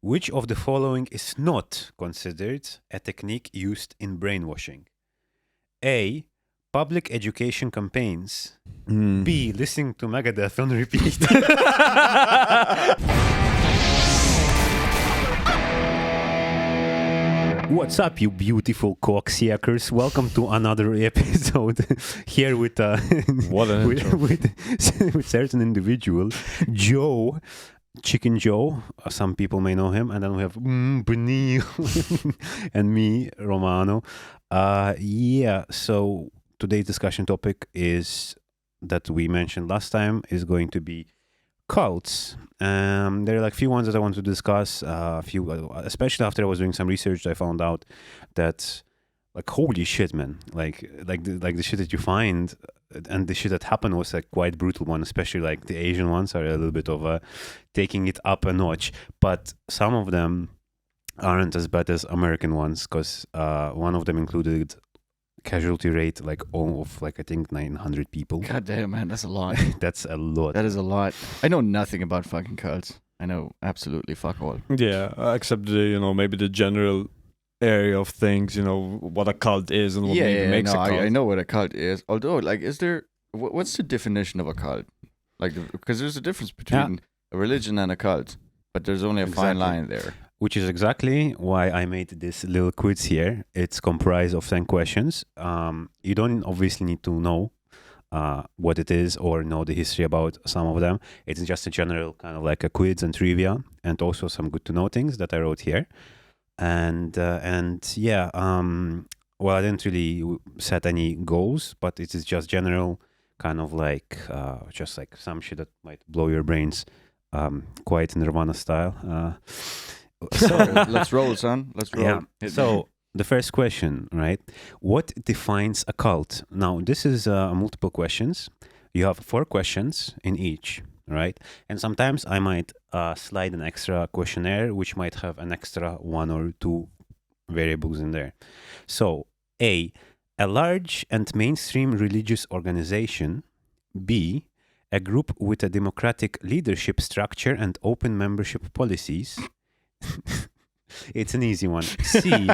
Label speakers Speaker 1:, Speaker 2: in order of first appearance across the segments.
Speaker 1: Which of the following is not considered a technique used in brainwashing? A. Public education campaigns. B. Listening to Megadeth on repeat. What's up, you beautiful cocksuckers? Welcome to another episode here with
Speaker 2: What an intro.
Speaker 1: with certain individual, Joe, Chicken Joe. Some people may know him, and then we have Beniel and me, Romano. So today's discussion topic is that we mentioned last time is going to be cults. There are like few ones that I want to discuss. Especially after I was doing some research, I found out that like holy shit, man! Like the shit that you find and the shit that happened was like quite brutal one. Especially like the Asian ones are a little bit of taking it up a notch, but some of them aren't as bad as American ones because one of them included casualty rate of I think 900 people.
Speaker 3: God damn, man, that's a lot.
Speaker 1: That's a lot.
Speaker 3: That is a lot. I know nothing about fucking cults. I know absolutely fuck all.
Speaker 2: Yeah, except maybe the general area of things, what a cult is and what makes a cult.
Speaker 3: I know what a cult is. Although, is there, what's the definition of a cult? Because there's a difference between a religion and a cult, but there's only a fine line there.
Speaker 1: Which is exactly why I made this little quiz here. It's comprised of 10 questions. You don't obviously need to know what it is or know the history about some of them. It's just a general kind of like a quiz and trivia, and also some good to know things that I wrote here. I didn't really set any goals, but it is just general kind of just like some shit that might blow your brains quite Nirvana style.
Speaker 3: So let's roll, son. Let's roll.
Speaker 1: Yeah. So the first question, right? What defines a cult? Now, this is multiple questions. You have 4 questions in each, right? And sometimes I might slide an extra questionnaire, which might have an extra 1 or 2 variables in there. So, A, a large and mainstream religious organization. B, a group with a democratic leadership structure and open membership policies. It's an easy one. C,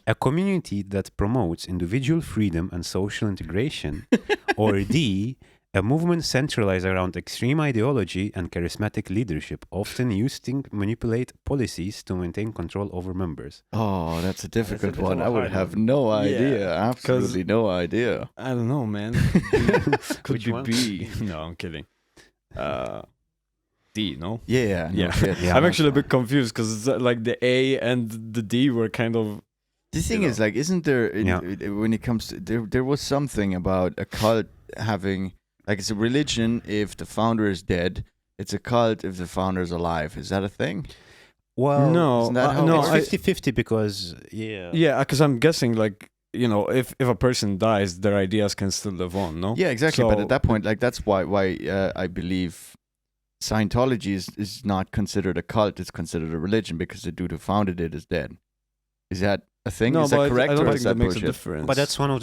Speaker 1: a community that promotes individual freedom and social integration. Or D, a movement centralized around extreme ideology and charismatic leadership, often used to manipulate policies to maintain control over members.
Speaker 3: Oh, that's a difficult
Speaker 1: That's a bit
Speaker 3: one.
Speaker 1: of a
Speaker 3: I would
Speaker 1: hard
Speaker 3: have
Speaker 1: one.
Speaker 3: no idea.
Speaker 2: Yeah,
Speaker 3: Absolutely no idea.
Speaker 2: I don't know, man. Could
Speaker 1: Which
Speaker 2: be
Speaker 1: one?
Speaker 2: B. No, I'm kidding. D, no?
Speaker 3: Yeah. No
Speaker 2: Yeah.
Speaker 3: shit.
Speaker 1: Yeah.
Speaker 2: I'm actually a bit confused because the A and the D were kind of...
Speaker 3: The thing is, isn't there,
Speaker 1: Yeah.
Speaker 3: when it comes to, there was something about a cult having, it's a religion if the founder is dead, it's a cult if the founder is alive. Is that a thing?
Speaker 1: Well,
Speaker 2: No,
Speaker 3: Isn't that how
Speaker 2: no,
Speaker 3: it
Speaker 1: it's
Speaker 3: works?
Speaker 1: 50-50 because, yeah.
Speaker 2: Yeah, because I'm guessing, if a person dies, their ideas can still live on, no?
Speaker 3: Yeah, exactly. But
Speaker 2: So-
Speaker 3: at that point, that's why I believe Scientology is not considered a cult, it's considered a religion because the dude who founded it is dead. Is that a thing?
Speaker 2: No,
Speaker 3: is that
Speaker 2: but
Speaker 3: correct
Speaker 2: I don't
Speaker 3: or
Speaker 2: think
Speaker 3: is
Speaker 2: that
Speaker 3: that
Speaker 2: makes a
Speaker 3: bullshit?
Speaker 2: difference.
Speaker 1: But that's one of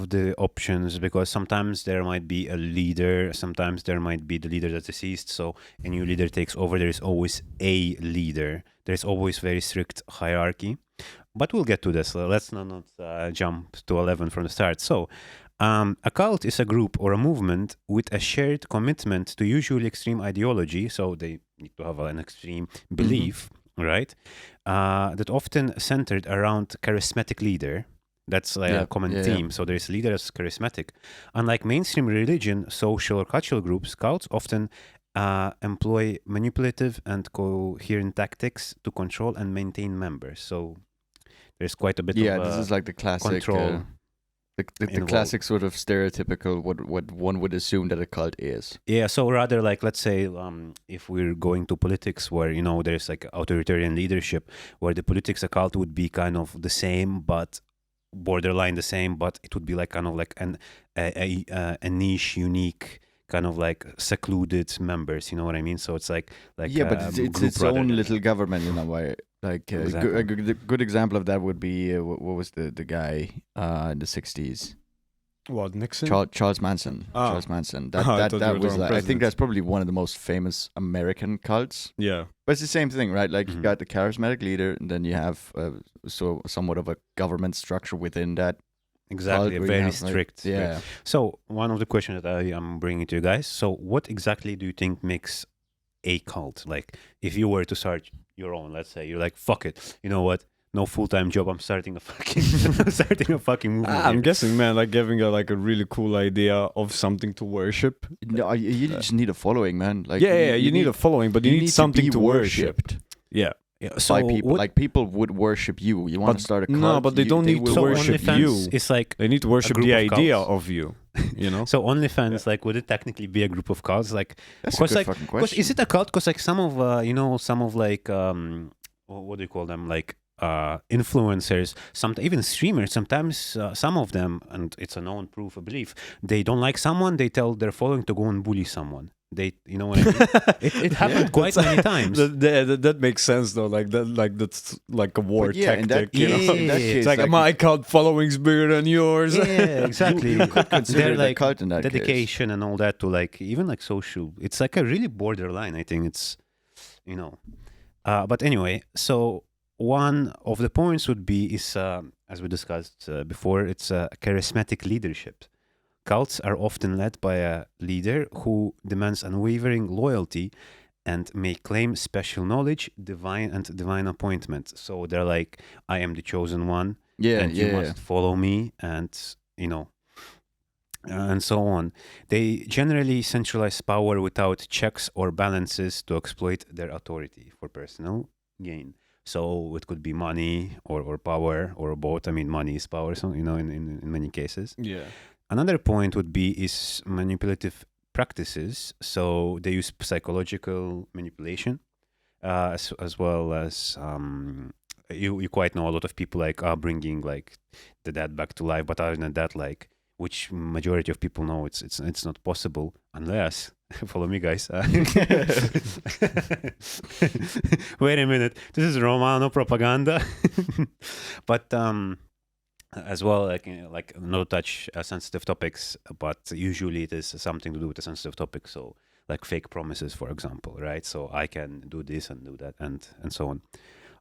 Speaker 1: the options, because sometimes there might be a leader, sometimes there might be the leader that's deceased, so a new leader takes over. There is always a leader. There's always very strict hierarchy. But we'll get to this. Let's not jump to 11 from the start. So, a cult is a group or a movement with a shared commitment to usually extreme ideology. So they need to have an extreme belief, right? That often centered around charismatic leader. That's a common theme. So there's a leader that's charismatic. Unlike mainstream religion, social or cultural groups, cults often employ manipulative and coherent tactics to control and maintain members. So there's quite a bit of
Speaker 3: this is like the classic
Speaker 1: control.
Speaker 3: the
Speaker 1: involved.
Speaker 3: classic sort of stereotypical what one would assume that a cult is.
Speaker 1: Yeah, so rather let's say if we're going to politics where there's like authoritarian leadership, where the politics a cult would be kind of the same but borderline the same, but it would be like kind of like a niche, unique kind of like secluded members, you know what I mean? So it's like
Speaker 3: but it's
Speaker 1: group
Speaker 3: its
Speaker 1: rather
Speaker 3: own
Speaker 1: than-
Speaker 3: little government in a way.
Speaker 1: Exactly.
Speaker 3: A good example of that would be what was the guy in the 60s?
Speaker 2: What, Nixon?
Speaker 3: Charles Manson. Charles Manson. That
Speaker 2: I thought you were
Speaker 3: was
Speaker 2: talking
Speaker 3: like, I think
Speaker 2: presidents.
Speaker 3: that's probably one of the most famous American cults.
Speaker 2: Yeah.
Speaker 3: But it's the same thing, right? Like you
Speaker 1: Mhm.
Speaker 3: got the charismatic leader, and then you have so somewhat of a government structure within that.
Speaker 1: Exactly,
Speaker 3: where you
Speaker 1: very
Speaker 3: have, like-
Speaker 1: strict.
Speaker 3: Yeah.
Speaker 1: So one of the questions that I am bringing to you guys. So what exactly do you think makes a cult? Like if you were to start your own, let's say you're like, fuck it, you know what? No full-time job. I'm starting a fucking movement.
Speaker 2: I'm
Speaker 1: here.
Speaker 2: guessing, man, like having a really cool idea of something to worship.
Speaker 3: No, you just need a following, man. Like
Speaker 2: You need a following, but you need something
Speaker 3: be
Speaker 2: to worship. Yeah.
Speaker 1: Yeah, so
Speaker 3: by people.
Speaker 1: what,
Speaker 3: Like people would worship you. You want
Speaker 2: But-
Speaker 3: to start a cult?
Speaker 2: no, but they don't need to
Speaker 1: so
Speaker 2: worship
Speaker 1: OnlyFans
Speaker 2: you.
Speaker 1: is like
Speaker 2: They need to worship
Speaker 1: group
Speaker 2: the
Speaker 1: of
Speaker 2: idea
Speaker 1: cults.
Speaker 2: of you, you know?
Speaker 1: so OnlyFans. Like would it technically be a group of cults? Like
Speaker 3: That's a
Speaker 1: because
Speaker 3: good
Speaker 1: like
Speaker 3: fucking
Speaker 1: because
Speaker 3: question.
Speaker 1: is it a cult? Because like some of some of like what do you call them, like influencers, some even streamers, sometimes some of them, and it's a known proof of belief, they don't like someone, they tell their following to go and bully someone. They, you know what I mean? it happened quite many times.
Speaker 2: That makes sense though. That's like a war
Speaker 3: But yeah, in
Speaker 2: tactic.
Speaker 3: that
Speaker 2: You
Speaker 3: case,
Speaker 2: know?
Speaker 3: in that
Speaker 1: Yeah.
Speaker 3: case,
Speaker 2: It's like my cult following's bigger than yours.
Speaker 1: Yeah, exactly.
Speaker 3: you could consider
Speaker 1: They're
Speaker 3: it a
Speaker 1: like
Speaker 3: cult in that case.
Speaker 1: dedication and all that to like even like social. It's like a really borderline. I think it's, you know. But anyway, so one of the points would be is as we discussed before, it's charismatic leadership. Cults are often led by a leader who demands unwavering loyalty and may claim special knowledge, divine appointment. So they're like, I am the chosen one,
Speaker 3: Yeah,
Speaker 1: and you must follow me, and you know, and so on. They generally centralize power without checks or balances to exploit their authority for personal gain. So it could be money or power or both. I mean, money is power, so you know, in many cases.
Speaker 2: Yeah.
Speaker 1: Another point would be is manipulative practices. So they use psychological manipulation, as well as you quite know a lot of people like are bringing like the dead back to life. But other than that, like which majority of people know it's not possible unless follow me, guys. Wait a minute, this is Romano propaganda, but as well, like no touch sensitive topics, but usually it is something to do with a sensitive topic. So like fake promises, for example, right? So I can do this and do that, and so on.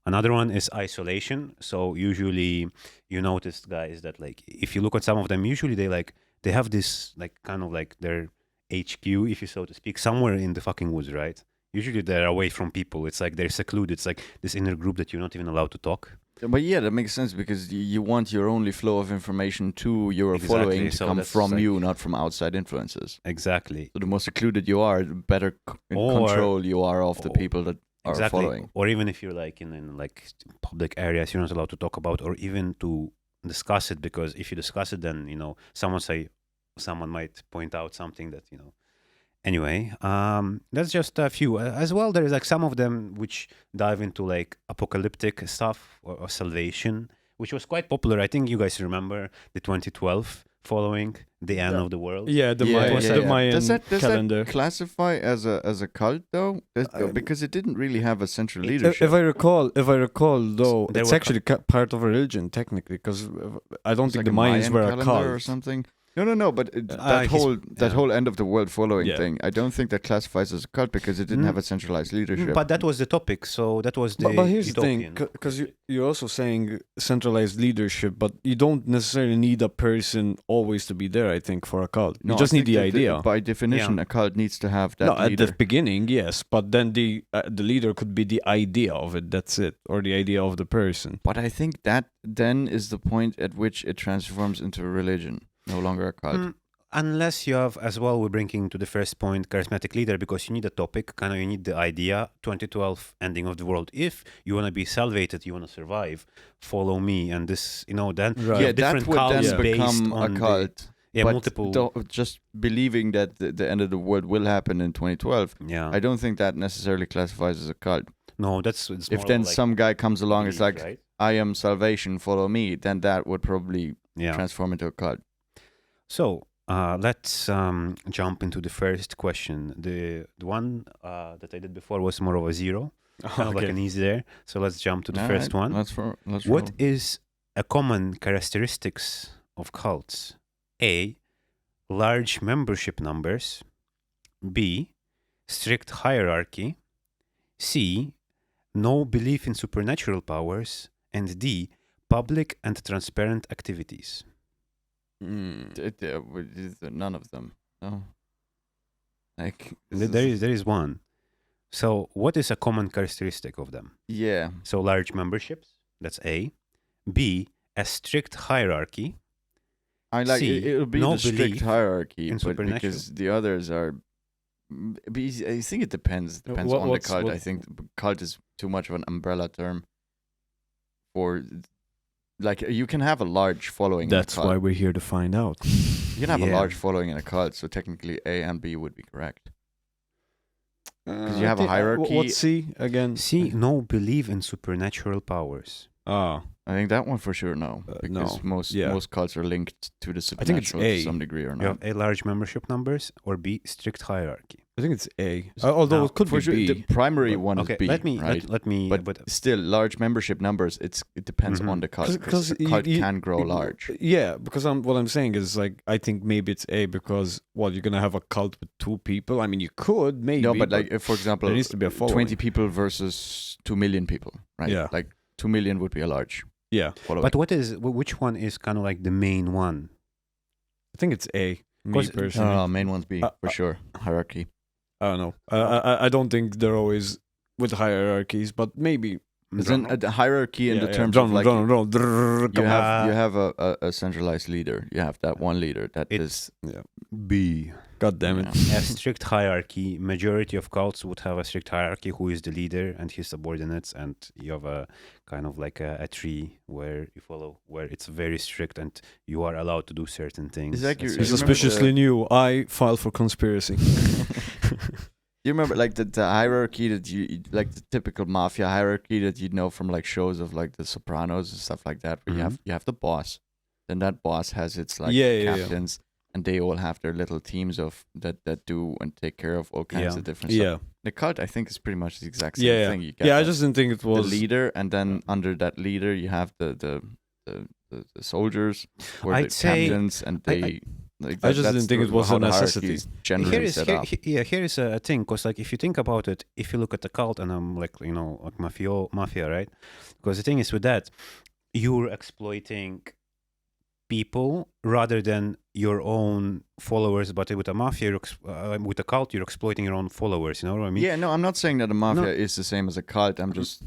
Speaker 1: Another one is isolation. So usually you notice, guys, that like if you look at some of them, usually they have this like kind of like their HQ, if you so to speak, somewhere in the fucking woods, right? Usually they're away from people. It's like they're secluded. It's like this inner group that you're not even allowed to talk.
Speaker 3: But yeah, that makes sense because you want your only flow of information to your
Speaker 1: Exactly,
Speaker 3: following to
Speaker 1: so
Speaker 3: come
Speaker 1: that's
Speaker 3: from
Speaker 1: like-
Speaker 3: you, not from outside influences.
Speaker 1: Exactly.
Speaker 3: So the more secluded you are, the better
Speaker 1: Or-
Speaker 3: control you are of the
Speaker 1: or-
Speaker 3: people that are
Speaker 1: Exactly.
Speaker 3: following.
Speaker 1: Or even if you're like in like public areas, you're not allowed to talk about or even to discuss it, because if you discuss it, then you know someone might point out something that you know. Anyway, that's just a few. As well, there is like some of them which dive into like apocalyptic stuff or salvation, which was quite popular. I think you guys remember the 2012 following the end of the world.
Speaker 2: Yeah, the Mayan
Speaker 3: Does that
Speaker 2: calendar.
Speaker 3: classify as a cult though? Because it didn't really have a central
Speaker 2: If
Speaker 3: leadership.
Speaker 2: I recall, though,
Speaker 1: there
Speaker 2: it's
Speaker 1: were
Speaker 2: actually part of a religion technically, because I don't
Speaker 3: It's
Speaker 2: think
Speaker 3: like
Speaker 2: the
Speaker 3: a
Speaker 2: Mayans
Speaker 3: Mayan
Speaker 2: were a
Speaker 3: calendar
Speaker 2: cult.
Speaker 3: or something. No. But
Speaker 1: he's-
Speaker 3: whole end of the world following
Speaker 2: Yeah.
Speaker 3: thing, I don't think that classifies as a cult because it didn't have a centralized leadership.
Speaker 1: But that was the topic, so that was the
Speaker 2: But here's
Speaker 1: utopian.
Speaker 2: the thing, because you're also saying centralized leadership, but you don't necessarily need a person always to be there, I think, for a cult.
Speaker 3: No,
Speaker 2: You just
Speaker 3: I
Speaker 2: need
Speaker 3: think
Speaker 2: the
Speaker 3: that
Speaker 2: idea.
Speaker 3: By definition,
Speaker 1: Yeah.
Speaker 3: a cult needs to have that
Speaker 2: No,
Speaker 3: leader.
Speaker 2: at the beginning, yes, but then the leader could be the idea of it, that's it, or the idea of the person.
Speaker 3: But I think that then is the point at which it transforms into a religion, no longer a cult.
Speaker 1: Unless you have, as well, we're bringing to the first point, charismatic leader, because you need a topic, kind of you need the idea, 2012, ending of the world. If you want to be salvated, you want to survive, follow me, and this, you know, then
Speaker 2: Right.
Speaker 1: you
Speaker 3: Yeah,
Speaker 1: have
Speaker 3: that
Speaker 1: different
Speaker 3: would
Speaker 1: cults
Speaker 3: then
Speaker 1: based
Speaker 3: become
Speaker 1: on
Speaker 3: a cult.
Speaker 1: yeah,
Speaker 3: but
Speaker 1: multiple,
Speaker 3: just believing that the end of the world will happen in 2012,
Speaker 1: yeah.
Speaker 3: I don't think that necessarily classifies as a cult.
Speaker 1: No, it's
Speaker 3: If
Speaker 1: more
Speaker 3: then
Speaker 1: like
Speaker 3: some guy comes along, it's
Speaker 1: belief,
Speaker 3: like,
Speaker 1: right?
Speaker 3: I am salvation, follow me, then that would probably
Speaker 1: Yeah.
Speaker 3: transform into a cult.
Speaker 1: So let's jump into the first question. The one that I did before was more of a zero, kind of like an easy there. So let's jump to the first one.
Speaker 3: Let's
Speaker 1: What is a common characteristics of cults? A, large membership numbers, B, strict hierarchy, C, no belief in supernatural powers, and D, public and transparent activities.
Speaker 3: None of them. No. Like
Speaker 1: There is one. So what is a common characteristic of them?
Speaker 3: Yeah.
Speaker 1: So large memberships, that's A. B, a strict hierarchy.
Speaker 3: I like
Speaker 1: C,
Speaker 3: it'll be
Speaker 1: no
Speaker 3: the strict
Speaker 1: belief
Speaker 3: hierarchy,
Speaker 1: in
Speaker 3: but
Speaker 1: supernatural.
Speaker 3: because the others are. I think it depends. Depends on the cult. I think the cult is too much of an umbrella term. For, like, you can have a large following.
Speaker 2: That's
Speaker 3: in a cult.
Speaker 2: why we're here to find out.
Speaker 3: You can have a
Speaker 1: Yeah.
Speaker 3: large following in a cult, so technically A and B would be correct. Because you have a hierarchy.
Speaker 2: What's C again?
Speaker 1: C, no belief in supernatural powers.
Speaker 2: Ah,
Speaker 3: I think that one for sure no,
Speaker 2: no.
Speaker 3: because most cults are linked to the
Speaker 2: I think it's
Speaker 3: supernatural
Speaker 2: A.
Speaker 3: to some degree or
Speaker 1: You have
Speaker 3: not.
Speaker 1: A, large membership numbers, or B, strict hierarchy.
Speaker 2: I think it's A. Although
Speaker 1: Now,
Speaker 2: it could
Speaker 3: For
Speaker 2: be
Speaker 3: sure,
Speaker 2: B.
Speaker 3: the primary
Speaker 2: but-
Speaker 3: one
Speaker 1: Okay,
Speaker 3: is B,
Speaker 1: let me
Speaker 3: right?
Speaker 1: let me.
Speaker 3: But still, large membership numbers. It depends
Speaker 1: Mhm.
Speaker 3: on the cult.
Speaker 2: 'Cause
Speaker 3: Because a cult
Speaker 2: you-
Speaker 3: can grow large.
Speaker 2: Yeah, because what I'm saying is like I think maybe it's A because you're gonna have a cult with 2 people. I mean, you could maybe.
Speaker 3: No, but like if, for example,
Speaker 2: there needs to be a following.
Speaker 3: 20 people versus 2 million people, right?
Speaker 2: Yeah.
Speaker 3: Like 2 million would be a large
Speaker 2: yeah,
Speaker 3: following.
Speaker 1: but which one is kind of like the main one?
Speaker 2: I think it's A. Me
Speaker 1: 'Cause-
Speaker 2: personally,
Speaker 3: no, main ones B for sure. Hierarchy.
Speaker 2: I don't know. I don't think they're always with hierarchies, but maybe.
Speaker 3: Isn't a hierarchy in the terms
Speaker 2: Drum,
Speaker 3: of like
Speaker 2: drum, drum, drrrr,
Speaker 3: you
Speaker 2: come on.
Speaker 3: have a centralized leader. You have that one leader that
Speaker 1: It's-
Speaker 3: is
Speaker 1: B.
Speaker 2: God damn it.
Speaker 3: Yeah.
Speaker 1: A strict hierarchy. Majority of cults would have a strict hierarchy, who is the leader and his subordinates, and you have a kind of like a tree where you follow, where it's very strict and you are allowed to do certain things.
Speaker 3: It's like
Speaker 1: et
Speaker 3: you-
Speaker 1: cetera.
Speaker 3: you remember
Speaker 2: Suspiciously new. I file for conspiracy.
Speaker 3: You remember like the hierarchy that you like the typical mafia hierarchy that you'd know from like shows of like The Sopranos and stuff like that, where you have the boss, then that boss has its like
Speaker 2: Yeah.
Speaker 3: captains, and they all have their little teams of that do and take care of all kinds
Speaker 1: Yeah.
Speaker 3: of different
Speaker 2: Yeah.
Speaker 3: stuff. The cult, I think, is pretty much the exact same
Speaker 2: Yeah.
Speaker 3: thing. You get
Speaker 2: Yeah, I
Speaker 3: that-
Speaker 2: just didn't think it
Speaker 3: the
Speaker 2: was.
Speaker 3: leader, and then under that leader you have the soldiers or
Speaker 1: I'd
Speaker 3: the
Speaker 1: say-
Speaker 3: captains, and they.
Speaker 2: I just didn't think it was
Speaker 3: how
Speaker 2: a
Speaker 3: the hierarchy
Speaker 2: necessity.
Speaker 3: is generally
Speaker 1: Here is
Speaker 3: set
Speaker 1: here,
Speaker 3: up.
Speaker 1: here is a thing, because like if you think about it, if you look at the cult, and I'm like like mafia, right? Because the thing is with that, you're exploiting people rather than your own followers. But with a mafia, with a cult, you're exploiting your own followers. You know what I mean?
Speaker 3: Yeah, no, I'm not saying that the mafia
Speaker 1: No.
Speaker 3: is the same as a cult. I'm just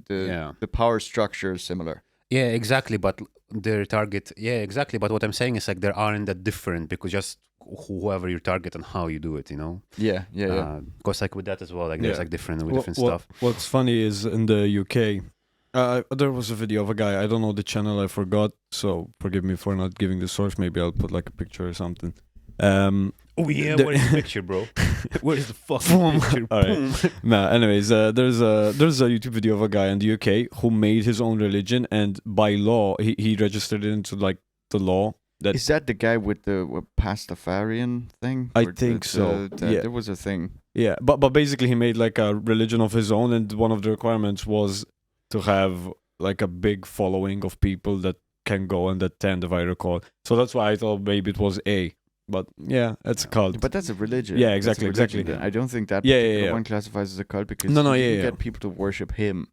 Speaker 1: Yeah.
Speaker 3: the power structure is similar.
Speaker 1: Yeah, exactly. But their target, yeah, exactly. But what I'm saying is like they aren't that different, because just whoever you target and how you do it, you know.
Speaker 3: Yeah.
Speaker 1: Because like with that as well, like there's
Speaker 2: Yeah.
Speaker 1: like different stuff.
Speaker 2: What's funny is in the UK, there was a video of a guy. I don't know the channel. I forgot. So forgive me for not giving the source. Maybe I'll put like a picture or something.
Speaker 1: Oh yeah,
Speaker 2: the-
Speaker 1: where's the picture, bro? Where's the fucking picture?
Speaker 2: All right. Nah, anyways, there's a YouTube video of a guy in the UK who made his own religion, and by law he registered it into like the law that
Speaker 3: Is that the guy with the Pastafarian thing?
Speaker 2: I
Speaker 3: Or
Speaker 2: think so, yeah.
Speaker 3: There was a thing.
Speaker 2: yeah, but basically he made like a religion of his own, and one of the requirements was to have like a big following of people that can go and attend, if I recall. So that's why I thought maybe it was A. But yeah, it's a cult.
Speaker 3: But that's a religion.
Speaker 2: Yeah,
Speaker 3: That's a
Speaker 2: exactly,
Speaker 3: religion
Speaker 2: exactly.
Speaker 3: then. I don't think that
Speaker 2: Yeah, yeah,
Speaker 3: particular
Speaker 2: yeah.
Speaker 3: one classifies as a cult because
Speaker 2: No,
Speaker 3: you
Speaker 2: yeah,
Speaker 3: can
Speaker 2: yeah.
Speaker 3: get people to worship him.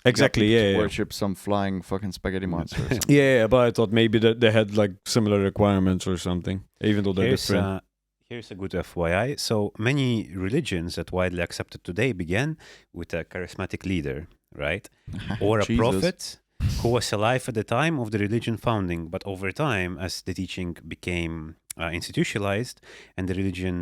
Speaker 2: Exactly,
Speaker 3: You got people
Speaker 2: yeah,
Speaker 3: to
Speaker 2: yeah.
Speaker 3: worship some flying fucking spaghetti monster. Or something.
Speaker 2: Yeah, but I thought maybe that they had like similar requirements or something, even though they're different.
Speaker 1: Here's a good FYI. So many religions that widely accepted today began with a charismatic leader, right? Or a
Speaker 3: Jesus.
Speaker 1: prophet who was alive at the time of the religion founding. But over time, as the teaching became institutionalized and the religion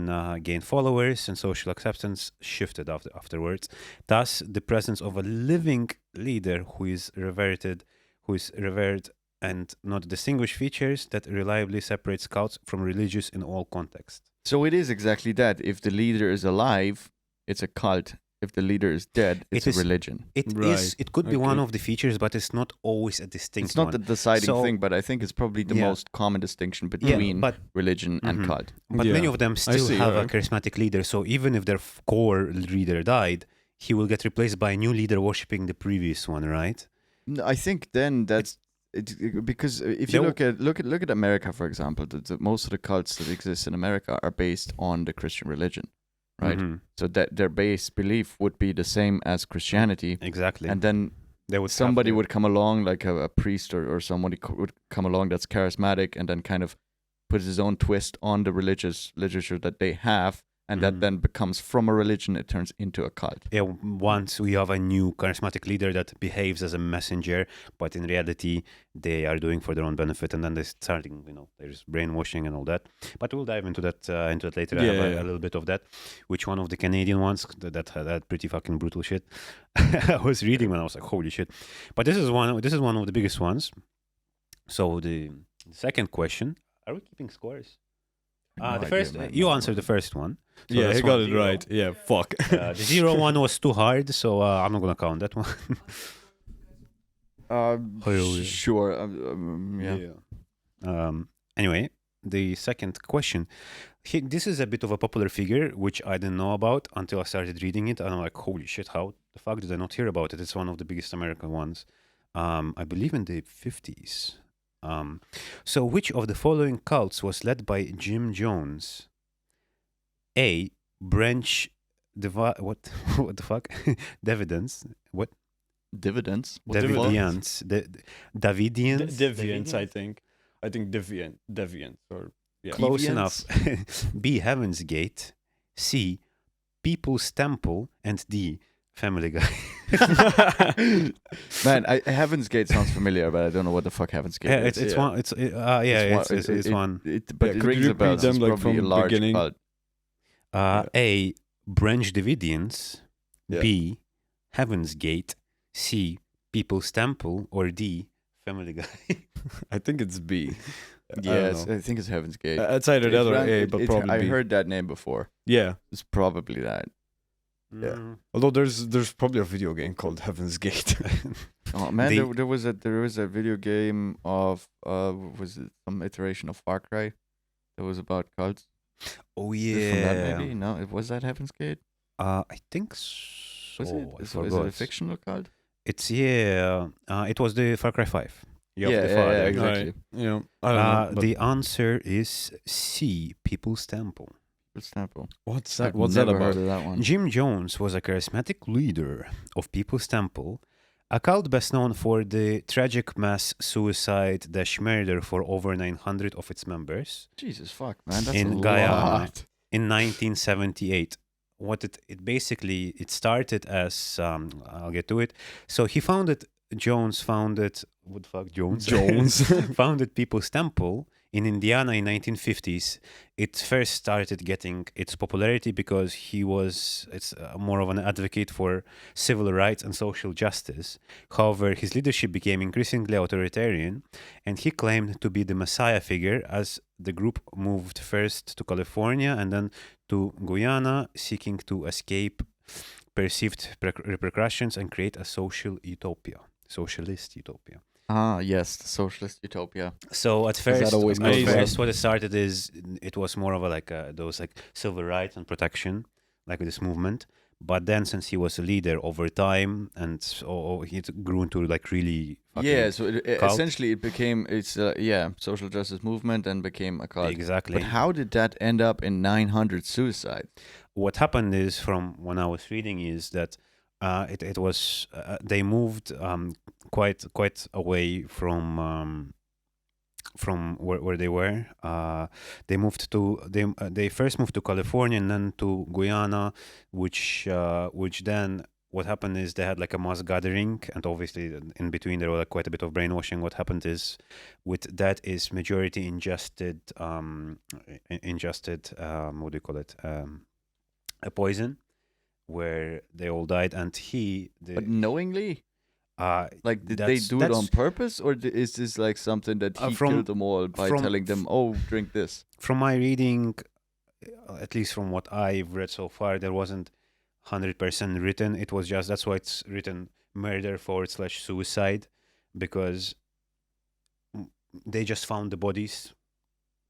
Speaker 1: gained followers and social acceptance shifted afterwards. Thus, the presence of a living leader who is revered and not distinguished features that reliably separates cults from religious in all contexts.
Speaker 3: So it is exactly that. If the leader is alive, it's a cult. If the leader is dead, it's a religion.
Speaker 2: Right.
Speaker 1: It could be one
Speaker 2: Okay.
Speaker 1: of the features, but it's not always a distinct
Speaker 3: It's not
Speaker 1: one.
Speaker 3: the deciding
Speaker 1: So-
Speaker 3: thing, but I think it's probably the
Speaker 1: Yeah.
Speaker 3: most common distinction
Speaker 1: Yeah,
Speaker 3: between
Speaker 1: but
Speaker 3: religion and
Speaker 1: Mhm.
Speaker 3: cult.
Speaker 1: But
Speaker 2: Yeah.
Speaker 1: many of them still
Speaker 2: see,
Speaker 1: have
Speaker 2: yeah.
Speaker 1: a charismatic leader. So even if their core leader died, he will get replaced by a new leader worshipping the previous one, right?
Speaker 3: No, I think then that's because if you look at America, for example, most of the cults that exist in America are based on the Christian religion, right?
Speaker 1: Mhm.
Speaker 3: So that their base belief would be the same as Christianity,
Speaker 1: Exactly.
Speaker 3: and then
Speaker 1: they would
Speaker 3: somebody would come along, like a priest or somebody would come along that's charismatic, and then kind of put his own twist on the religious literature that they have, and that then becomes from a religion, it turns into a cult.
Speaker 1: Yeah, once we have a new charismatic leader that behaves as a messenger, but in reality they are doing for their own benefit, and then they're starting, there's brainwashing and all that. But we'll dive into that later. I have a little bit of that. Which one of the Canadian ones that had that pretty fucking brutal shit? I was reading when I was like, holy shit! But this is one of the biggest ones. So the second question: are we keeping scores? The first, you answered the first one. So
Speaker 2: yeah, he got it
Speaker 1: 1-0.
Speaker 2: right. Yeah, fuck.
Speaker 1: The 0-1 was too hard, so I'm not gonna count that one.
Speaker 3: Sure. Yeah.
Speaker 1: Anyway, the second question. This is a bit of a popular figure, which I didn't know about until I started reading it, and I'm like, holy shit! How the fuck did I not hear about it? It's one of the biggest American ones. I believe in the 50s. So which of the following cults was led by Jim Jones? A. Branch what the fuck? Dividends. What?
Speaker 3: Dividends.
Speaker 1: Davidians. Davidians.
Speaker 2: Deviants, I think. I think deviant or yeah.
Speaker 1: Close
Speaker 3: Deviants?
Speaker 1: enough. B. Heaven's Gate. C. People's Temple. And D. Family Guy.
Speaker 3: Man, Heaven's Gate sounds familiar, but I don't know what the fuck Heaven's Gate is.
Speaker 1: It's one. It's one.
Speaker 3: But
Speaker 2: Yeah,
Speaker 3: it
Speaker 2: could
Speaker 3: rings
Speaker 2: you
Speaker 3: a bell.
Speaker 2: repeat them,
Speaker 3: It's
Speaker 2: like,
Speaker 3: probably
Speaker 2: from
Speaker 3: a large
Speaker 2: beginning?
Speaker 3: cult.
Speaker 1: A. Branch Davidians.
Speaker 2: Yeah.
Speaker 1: B. Heaven's Gate. C. People's Temple. Or D. Family Guy.
Speaker 2: I think it's B.
Speaker 3: Yes, I think it's Heaven's Gate.
Speaker 2: It's either that or A, but probably
Speaker 3: I
Speaker 2: B.
Speaker 3: heard that name before.
Speaker 2: Yeah.
Speaker 3: It's probably that.
Speaker 2: Yeah. Although there's probably a video game called Heaven's Gate.
Speaker 3: Oh man,
Speaker 1: The-
Speaker 3: there was a video game of was it some iteration of Far Cry that was about cults?
Speaker 1: Oh
Speaker 3: Is it from that
Speaker 1: yeah.
Speaker 3: maybe? No, was that Heaven's Gate?
Speaker 1: I think so.
Speaker 3: Was it?
Speaker 1: I
Speaker 3: Is it a
Speaker 1: forgot.
Speaker 3: fictional cult?
Speaker 1: It's it was the Far Cry 5. You have
Speaker 3: Yeah,
Speaker 1: the
Speaker 3: yeah,
Speaker 1: father.
Speaker 3: yeah, exactly.
Speaker 2: Yeah. I don't know. but
Speaker 1: The answer is C. People's Temple.
Speaker 3: Sample.
Speaker 2: what's
Speaker 3: I've
Speaker 2: that? What's that
Speaker 3: never
Speaker 2: about?
Speaker 3: heard of that one.
Speaker 1: Jim Jones was a charismatic leader of People's Temple, a cult best known for the tragic mass suicide-murder for over 900 of its members
Speaker 3: Jesus fuck, man, that's
Speaker 1: in
Speaker 3: a
Speaker 1: Guyana.
Speaker 3: lot.
Speaker 1: in 1978. What it basically started as I'll get to it. So Jones founded what the fuck Jones founded People's Temple in Indiana in 1950s. It first started getting its popularity because it's more of an advocate for civil rights and social justice. However, his leadership became increasingly authoritarian, and he claimed to be the messiah figure as the group moved first to California and then to Guyana, seeking to escape perceived repercussions and create a socialist utopia.
Speaker 3: Ah, yes, the socialist utopia.
Speaker 1: So at
Speaker 3: that
Speaker 1: first,
Speaker 3: always goes well?
Speaker 1: what it started is it was more of a those civil rights and protection, like this movement. But then, since he was a leader over time, and so it grew into really
Speaker 3: Yeah, so
Speaker 1: cult.
Speaker 3: essentially it became social justice movement and became a cult.
Speaker 1: Exactly.
Speaker 3: But how did that end up in 900 suicides?
Speaker 1: What happened is, from when I was reading, is that it was they moved quite away from where they were. They first moved to California and then to Guyana, which then what happened is they had like a mass gathering, and obviously in between there was quite a bit of brainwashing. What happened is with that is majority ingested what do you call it, a poison, where they all died, and
Speaker 3: But knowingly? Like, did they do it on purpose, or is this like something that he killed them all by telling them, "Oh, drink this"?
Speaker 1: From my reading, at least from what I've read so far, there wasn't 100% written. It was just that's why it's written murder/suicide, because they just found the bodies.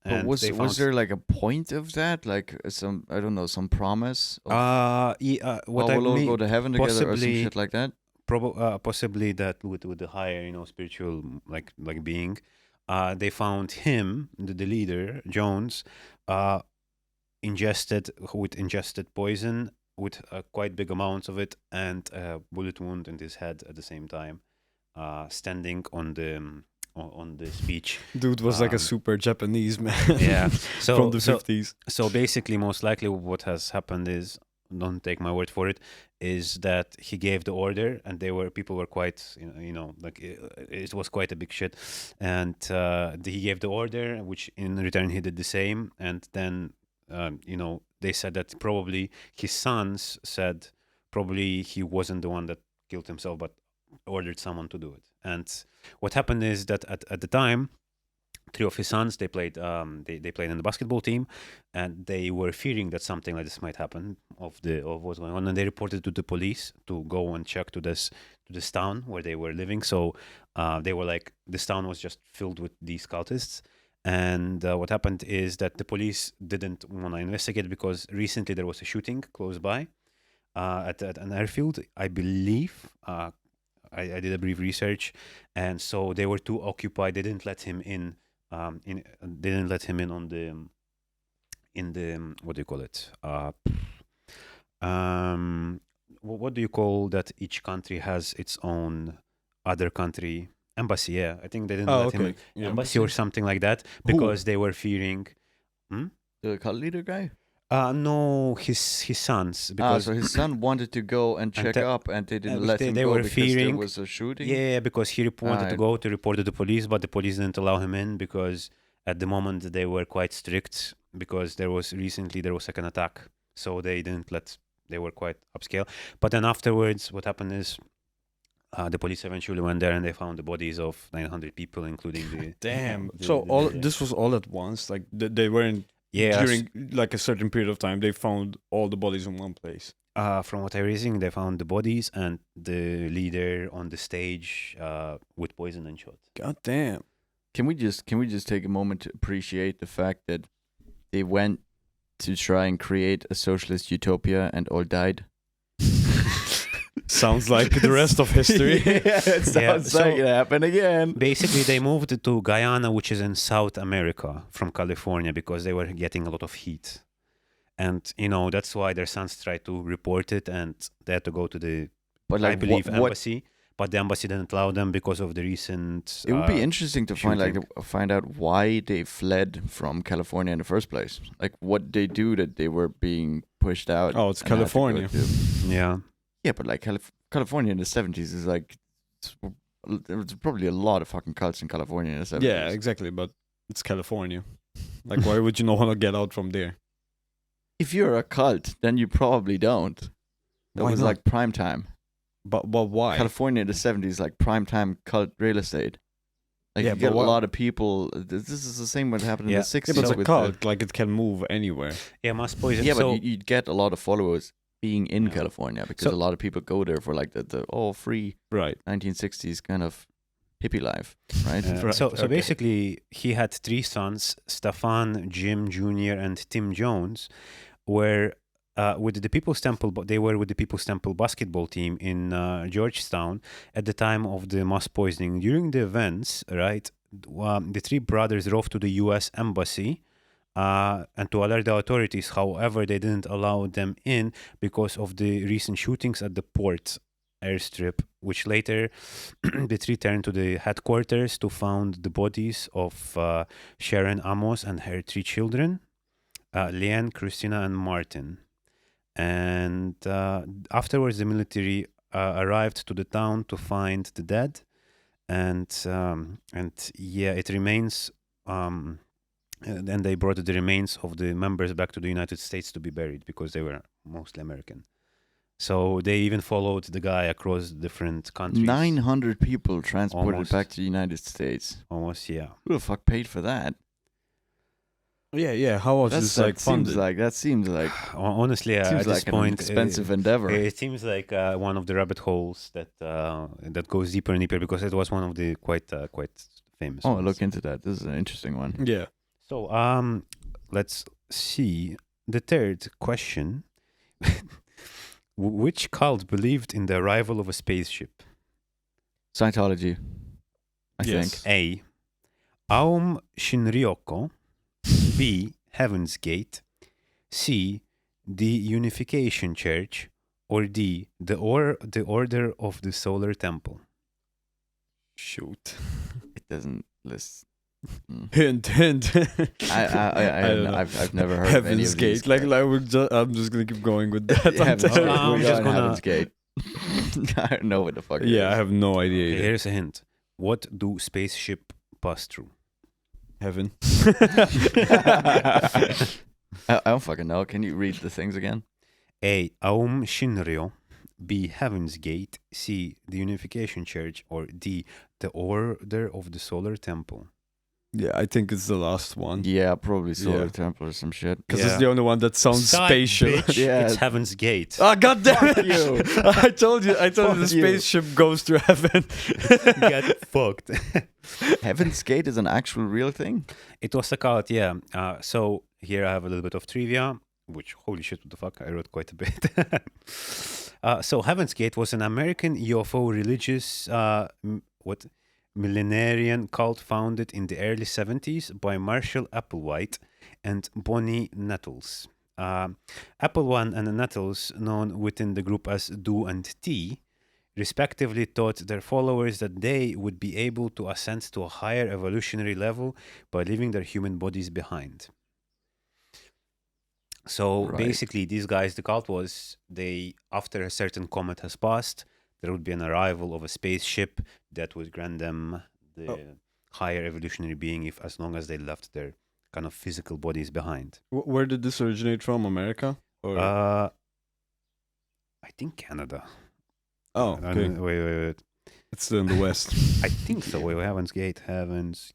Speaker 3: But was there like a point of that, like some I don't know, some promise? Of,
Speaker 1: what I
Speaker 3: we'll all
Speaker 1: mean,
Speaker 3: go to heaven together or some
Speaker 1: possibly-
Speaker 3: shit like that.
Speaker 1: possibly that with the higher, spiritual like being, they found him, the leader Jones, uh, ingested poison with quite big amounts of it, and a bullet wound in his head at the same time, standing on the speech.
Speaker 2: Dude was like a
Speaker 1: Um,
Speaker 2: super Japanese man.
Speaker 1: Yeah. So
Speaker 2: from the
Speaker 1: so
Speaker 2: 50s.
Speaker 1: so basically, most likely, what has happened is, don't take my word for it, is that he gave the order, and people were quite, like it was quite a big shit, and he gave the order, which in return he did the same, and then they said that probably his sons said probably he wasn't the one that killed himself, but ordered someone to do it. And what happened is that at the time, three of his sons, they played they played in the basketball team, and they were fearing that something like this might happen of what's going on, and they reported to the police to go and check to this town where they were living. So they were like, this town was just filled with these cultists. And what happened is that the police didn't want to investigate because recently there was a shooting close by at an airfield, I believe. I did a brief research, and so they were too occupied. They didn't let him in. They didn't let him in on the in the what do you call it? What do you call that? Each country has its own other country embassy. Yeah, I think they didn't
Speaker 2: Oh,
Speaker 1: let him
Speaker 2: okay.
Speaker 1: in
Speaker 2: Yeah.
Speaker 1: embassy or something like that
Speaker 2: Who?
Speaker 1: because they were fearing.
Speaker 3: The cult leader guy.
Speaker 1: No, his sons, because
Speaker 3: So his son wanted to go and check
Speaker 1: te-
Speaker 3: up, and they didn't
Speaker 1: and
Speaker 3: let
Speaker 1: they-
Speaker 3: him
Speaker 1: they
Speaker 3: go
Speaker 1: were
Speaker 3: because there
Speaker 1: fearing-
Speaker 3: was a shooting.
Speaker 1: yeah, because he wanted to
Speaker 3: Right.
Speaker 1: go to report to the police, but the police didn't allow him in because at the moment they were quite strict because there was like an attack, so they didn't let. They were quite upscale. But then afterwards, what happened is the police eventually went there and they found the bodies of 900 people, including the.
Speaker 2: Damn.
Speaker 1: the-
Speaker 2: So
Speaker 1: the-
Speaker 2: this was all at once. Like they weren't
Speaker 1: Yeah,
Speaker 2: during like a certain period of time. They found all the bodies in one place.
Speaker 1: from what I reading, they found the bodies and the leader on the stage with poison and shot.
Speaker 2: God damn.
Speaker 3: Can we just take a moment to appreciate the fact that they went to try and create a socialist utopia and all died?
Speaker 2: Sounds like the rest of history.
Speaker 3: Yeah, it sounds
Speaker 1: so-
Speaker 3: like it happened again.
Speaker 1: Basically, they moved to Guyana, which is in South America, from California, because they were getting a lot of heat. And, that's why their sons tried to report it, and they had to go to the,
Speaker 3: But
Speaker 1: I
Speaker 3: like,
Speaker 1: believe,
Speaker 3: what
Speaker 1: embassy. But the embassy didn't allow them because of the recent...
Speaker 3: it would be interesting to
Speaker 1: shooting.
Speaker 3: find out why they fled from California in the first place. Like, what they do that they were being pushed out.
Speaker 2: Oh, it's
Speaker 3: and had to go
Speaker 2: California.
Speaker 3: to.
Speaker 1: Yeah.
Speaker 3: Yeah, but like California in the 70s is like there was probably a lot of fucking cults in California in the 70s.
Speaker 2: Yeah, exactly. But it's California. Like, why would you not want to get out from there?
Speaker 3: If you're a cult, then you probably don't. That
Speaker 2: Why
Speaker 3: was
Speaker 2: not?
Speaker 3: like prime time.
Speaker 2: But why?
Speaker 3: California in the 70s, like prime time cult real estate. Like
Speaker 2: Yeah,
Speaker 3: you get
Speaker 2: but
Speaker 3: a
Speaker 2: why-
Speaker 3: lot of people. This is the same what happened
Speaker 1: Yeah.
Speaker 3: in the 60s.
Speaker 2: Yeah, but it's a
Speaker 3: with
Speaker 2: cult. Like it can move anywhere.
Speaker 1: Yeah, mass poison.
Speaker 3: yeah, but
Speaker 1: So,
Speaker 3: you'd get a lot of followers being in
Speaker 1: Yeah.
Speaker 3: California because
Speaker 1: So-
Speaker 3: a lot of people go there for like the free
Speaker 2: Right.
Speaker 3: 1960s kind of hippie life, right?
Speaker 2: Right,
Speaker 1: so
Speaker 2: okay.
Speaker 1: basically, he had three sons, Stefan, Jim Jr., and Tim Jones, were with the People's Temple. They were with the People's Temple basketball team in Georgetown at the time of the mass poisoning. During the events, right, the three brothers drove to the U.S. embassy and to alert the authorities. However, they didn't allow them in because of the recent shootings at the port airstrip, which later the three turned to the headquarters to find the bodies of Sharon Amos and her three children, Leanne, Christina, and Martin. And afterwards, the military arrived to the town to find the dead, and yeah, it remains. And then they brought the remains of the members back to the United States to be buried because they were mostly American. So they even followed the guy across different countries.
Speaker 3: 900 people transported
Speaker 1: Almost.
Speaker 3: back to the United States.
Speaker 1: Almost, yeah.
Speaker 3: Who the fuck paid for that?
Speaker 2: Yeah. How was this like funded?
Speaker 3: That seems like
Speaker 1: Honestly,
Speaker 3: seems
Speaker 1: at this
Speaker 3: like an
Speaker 1: point,
Speaker 3: expensive endeavor.
Speaker 1: it seems like one of the rabbit holes that goes deeper and deeper because it was one of the quite famous.
Speaker 3: Oh,
Speaker 1: ones.
Speaker 3: look into that. This is an interesting one.
Speaker 2: Yeah.
Speaker 1: So let's see the third question. Which cult believed in the arrival of a spaceship?
Speaker 3: Scientology, I
Speaker 2: Yes.
Speaker 3: think.
Speaker 1: A. Aum Shinrikyo. B. Heaven's Gate. C. The Unification Church. Or D. The Order of the Solar Temple.
Speaker 2: Shoot.
Speaker 3: It doesn't list.
Speaker 2: Hint.
Speaker 3: I don't know. I've never heard of any
Speaker 2: Heaven's
Speaker 3: of these.
Speaker 2: Gate. I'm just gonna keep going with that.
Speaker 3: Heaven's
Speaker 1: Gate.
Speaker 3: Gate.
Speaker 1: I'm
Speaker 3: We're
Speaker 1: just
Speaker 3: going
Speaker 1: gonna-
Speaker 3: Heaven's Gate. I don't know what the fuck. it
Speaker 2: Yeah, I
Speaker 3: is.
Speaker 2: have no idea
Speaker 1: Okay,
Speaker 2: either.
Speaker 1: here's a hint. What do spaceship pass through?
Speaker 2: Heaven.
Speaker 3: I don't fucking know. Can you read the things again?
Speaker 1: A. Aum Shinrikyo. B. Heaven's Gate. C. The Unification Church. Or D. The Order of the Solar Temple.
Speaker 2: Yeah, I think it's the last one.
Speaker 3: Yeah, probably Solar
Speaker 2: Yeah.
Speaker 3: Temple or some shit.
Speaker 2: Because
Speaker 1: Yeah.
Speaker 2: it's the only one that sounds
Speaker 1: Side,
Speaker 2: spatial.
Speaker 1: bitch.
Speaker 3: Yeah.
Speaker 1: It's Heaven's Gate.
Speaker 2: Ah, goddamn it!
Speaker 3: you.
Speaker 2: I told you the
Speaker 3: Fuck you.
Speaker 2: spaceship goes to heaven.
Speaker 1: Get fucked.
Speaker 3: Heaven's Gate is an actual real thing.
Speaker 1: It was a cult, yeah. So here I have a little bit of trivia, which, holy shit, what the fuck, I wrote quite a bit. So Heaven's Gate was an American UFO religious, millenarian cult founded in the early 70s by Marshall Applewhite and Bonnie Nettles. Applewhite and Nettles, known within the group as Do and T, respectively taught their followers that they would be able to ascend to a higher evolutionary level by leaving their human bodies behind. So
Speaker 3: Right.
Speaker 1: basically, these guys, the cult was, after a certain comet has passed, there would be an arrival of a spaceship that would grant them the higher evolutionary being as long as they left their kind of physical bodies behind.
Speaker 2: Where did this originate from? America? Or
Speaker 1: I think Canada.
Speaker 2: oh,
Speaker 1: I
Speaker 2: okay.
Speaker 1: don't- wait.
Speaker 2: It's still in the West.
Speaker 1: I think so. Wait, Heaven's Gate.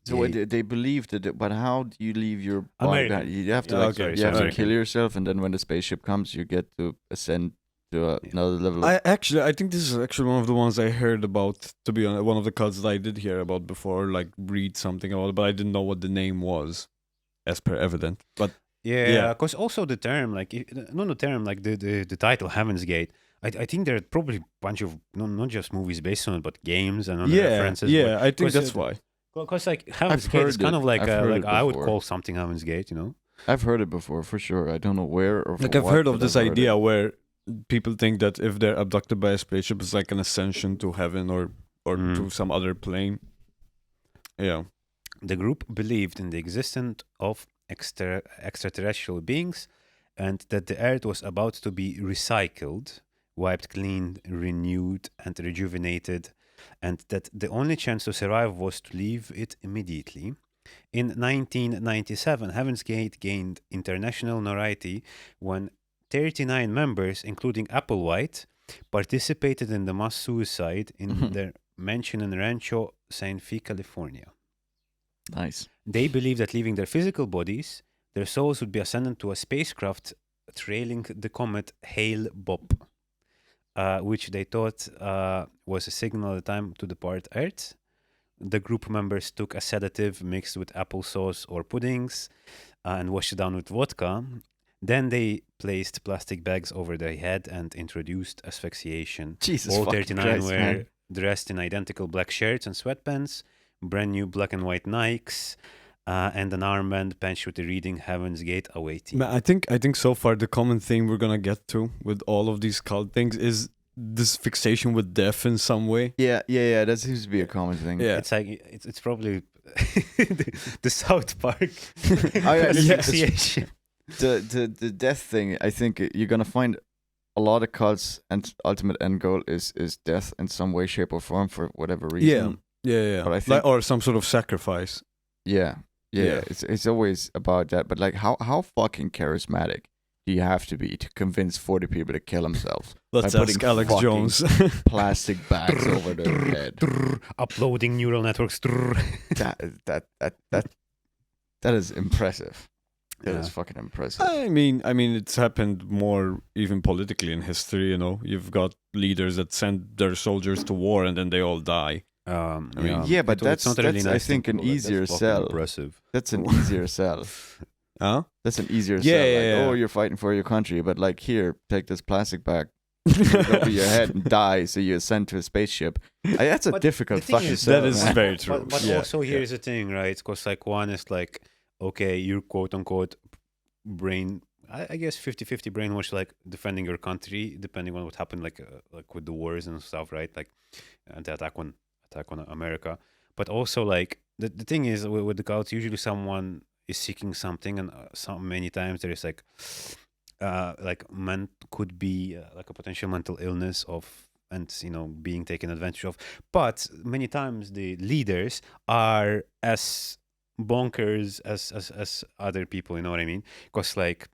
Speaker 3: So they believe that, but how do you leave your body?
Speaker 1: American.
Speaker 3: behind? You have to,
Speaker 2: Yeah,
Speaker 3: like,
Speaker 2: okay,
Speaker 3: you have to
Speaker 1: sorry.
Speaker 3: kill yourself, and then when the spaceship comes, you get to ascend to another level.
Speaker 2: I think this is actually one of the ones I heard about. To be honest, one of the cults that I did hear about before, like read something about it, but I didn't know what the name was, as per evident. But
Speaker 1: Yeah,
Speaker 2: Yeah.
Speaker 1: because also the term, like, not the term, like the title, Heaven's Gate. I think there are probably a bunch of not just movies based on it, but games and other references.
Speaker 2: yeah, I think
Speaker 1: 'cause
Speaker 2: that's
Speaker 1: it-
Speaker 2: why.
Speaker 1: Because like Heaven's
Speaker 3: I've
Speaker 1: Gate is
Speaker 3: heard
Speaker 1: kind
Speaker 3: it.
Speaker 1: of like
Speaker 3: I've heard
Speaker 1: like
Speaker 3: it
Speaker 1: I would
Speaker 3: before.
Speaker 1: call something Heaven's Gate, you know?
Speaker 3: I've heard it before for sure. I don't know where or
Speaker 2: Like
Speaker 3: for
Speaker 2: I've
Speaker 3: what,
Speaker 2: heard of
Speaker 3: but
Speaker 2: this
Speaker 3: I've heard
Speaker 2: idea
Speaker 3: it.
Speaker 2: where people think that if they're abducted by a spaceship, it's like an ascension to heaven or to some other plane. Yeah.
Speaker 1: The group believed in the existence of extraterrestrial beings and that the Earth was about to be recycled, wiped clean, renewed, and rejuvenated, and that the only chance to survive was to leave it immediately. In 1997, Heaven's Gate gained international notoriety when 39 members, including Applewhite, participated in the mass suicide in their mansion in Rancho San Fe, California.
Speaker 3: Nice.
Speaker 1: They believed that leaving their physical bodies, their souls would be ascended to a spacecraft trailing the comet Hale-Bopp, which they thought was a signal at the time to depart Earth. The group members took a sedative mixed with applesauce or puddings and washed it down with vodka. Then they placed plastic bags over their head and introduced asphyxiation.
Speaker 3: Jesus
Speaker 1: All
Speaker 3: fucking
Speaker 1: 39
Speaker 3: Christ,
Speaker 1: were
Speaker 3: man.
Speaker 1: dressed in identical black shirts and sweatpants, brand new black and white Nikes, and an armband patched with the reading Heaven's Gate awaiting.
Speaker 2: Man, I think so far the common thing we're gonna get to with all of these cult things is this fixation with death in some way.
Speaker 3: Yeah. That seems to be a common thing.
Speaker 2: Yeah.
Speaker 1: It's like it's probably the South Park
Speaker 3: yeah,
Speaker 1: asphyxiation.
Speaker 3: The death thing. I think you're gonna find a lot of cults and ultimate end goal is death in some way, shape, or form for whatever reason.
Speaker 2: Yeah.
Speaker 3: But I think-
Speaker 2: or some sort of sacrifice.
Speaker 3: Yeah.
Speaker 2: Yeah.
Speaker 3: It's always about that. But like, how fucking charismatic do you have to be to convince 40 people to kill themselves?
Speaker 2: Let's
Speaker 3: By
Speaker 2: ask
Speaker 3: putting
Speaker 2: Alex
Speaker 3: fucking
Speaker 2: Jones.
Speaker 3: Plastic bags over their head.
Speaker 1: Uploading neural networks.
Speaker 3: That is impressive. That is
Speaker 1: Yeah.
Speaker 3: fucking impressive.
Speaker 2: I mean, it's happened more even politically in history. You know, you've got leaders that send their soldiers to war and then they all die.
Speaker 1: I
Speaker 2: mean,
Speaker 3: yeah, but
Speaker 1: it's not a really
Speaker 3: that's I
Speaker 1: nice thing
Speaker 3: think
Speaker 1: to
Speaker 3: an
Speaker 1: do, like, that's
Speaker 3: easier
Speaker 1: fucking
Speaker 3: sell.
Speaker 1: Impressive.
Speaker 3: That's an easier sell.
Speaker 2: Huh?
Speaker 3: That's an easier
Speaker 2: Yeah,
Speaker 3: sell.
Speaker 2: yeah,
Speaker 3: Like,
Speaker 2: yeah.
Speaker 3: oh, you're fighting for your country, but like here, take this plastic bag over your head and die, so you're sent to a spaceship. That's a
Speaker 1: But
Speaker 3: difficult
Speaker 1: the thing
Speaker 3: fucking
Speaker 1: is,
Speaker 3: sell,
Speaker 2: That is
Speaker 3: man.
Speaker 2: very true.
Speaker 1: But
Speaker 2: Yeah,
Speaker 1: also
Speaker 2: yeah.
Speaker 1: here's the thing, right? Because like one is like, okay, you're quote unquote brain, I guess 50-50 brainwash, like defending your country, depending on what happened, like with the wars and stuff, right? Like the attack on America. But also like the thing is with the cults, usually someone is seeking something, and many times there is like could be like a potential mental illness of, and being taken advantage of. But many times the leaders are as bonkers as other people, you know what I mean? Because like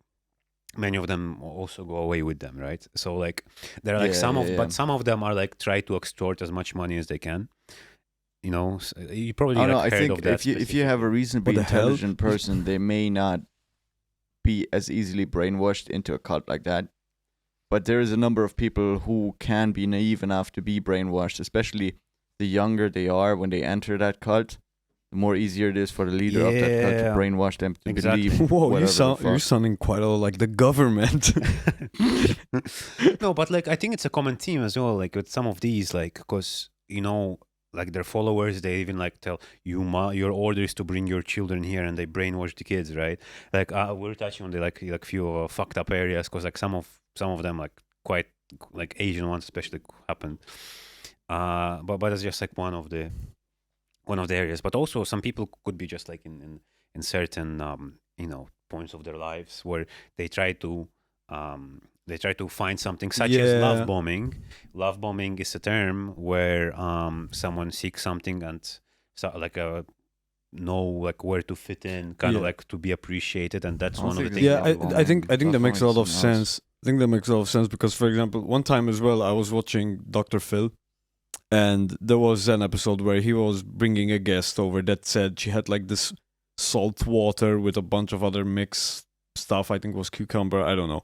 Speaker 1: many of them also go away with them, right? So like there are like but some of them are like try to extort as much money as they can. You probably
Speaker 3: Oh no, I
Speaker 1: heard
Speaker 3: think
Speaker 1: of that.
Speaker 3: if you have a reasonably
Speaker 2: What the hell?
Speaker 3: intelligent person, they may not be as easily brainwashed into a cult like that. But there is a number of people who can be naive enough to be brainwashed, especially the younger they are when they enter that cult. The more easier it is for the leader of that cult to
Speaker 1: Yeah.
Speaker 3: brainwash them to
Speaker 1: Exactly.
Speaker 3: believe
Speaker 2: Whoa,
Speaker 3: whatever the
Speaker 2: you're
Speaker 3: fuck.
Speaker 2: sounding quite a lot like the government.
Speaker 1: No, but like I think it's a common theme as well. Like with some of these, like because like their followers, they even like tell you, your order is to bring your children here, and they brainwash the kids, right? Like we're touching on the like few fucked up areas, because like some of them like quite like Asian ones especially happened. But it's just like one of the areas. But also some people could be just like in certain points of their lives where they try to find something, such as love
Speaker 2: Yeah.
Speaker 1: bombing. Love bombing is a term where someone seeks something and know like where to fit in, kind of
Speaker 2: Yeah.
Speaker 1: like to be appreciated, and that's
Speaker 3: I don't
Speaker 1: one of the
Speaker 3: think
Speaker 1: things.
Speaker 2: Yeah,
Speaker 3: love bombing.
Speaker 2: I think that
Speaker 3: Love
Speaker 2: makes a lot
Speaker 3: bombing
Speaker 2: of
Speaker 3: is something else.
Speaker 2: sense. I think that makes a lot of sense because, for example, one time as well, I was watching Dr. Phil, and there was an episode where he was bringing a guest over that said she had like this salt water with a bunch of other mixed stuff. I think it was cucumber. I don't know.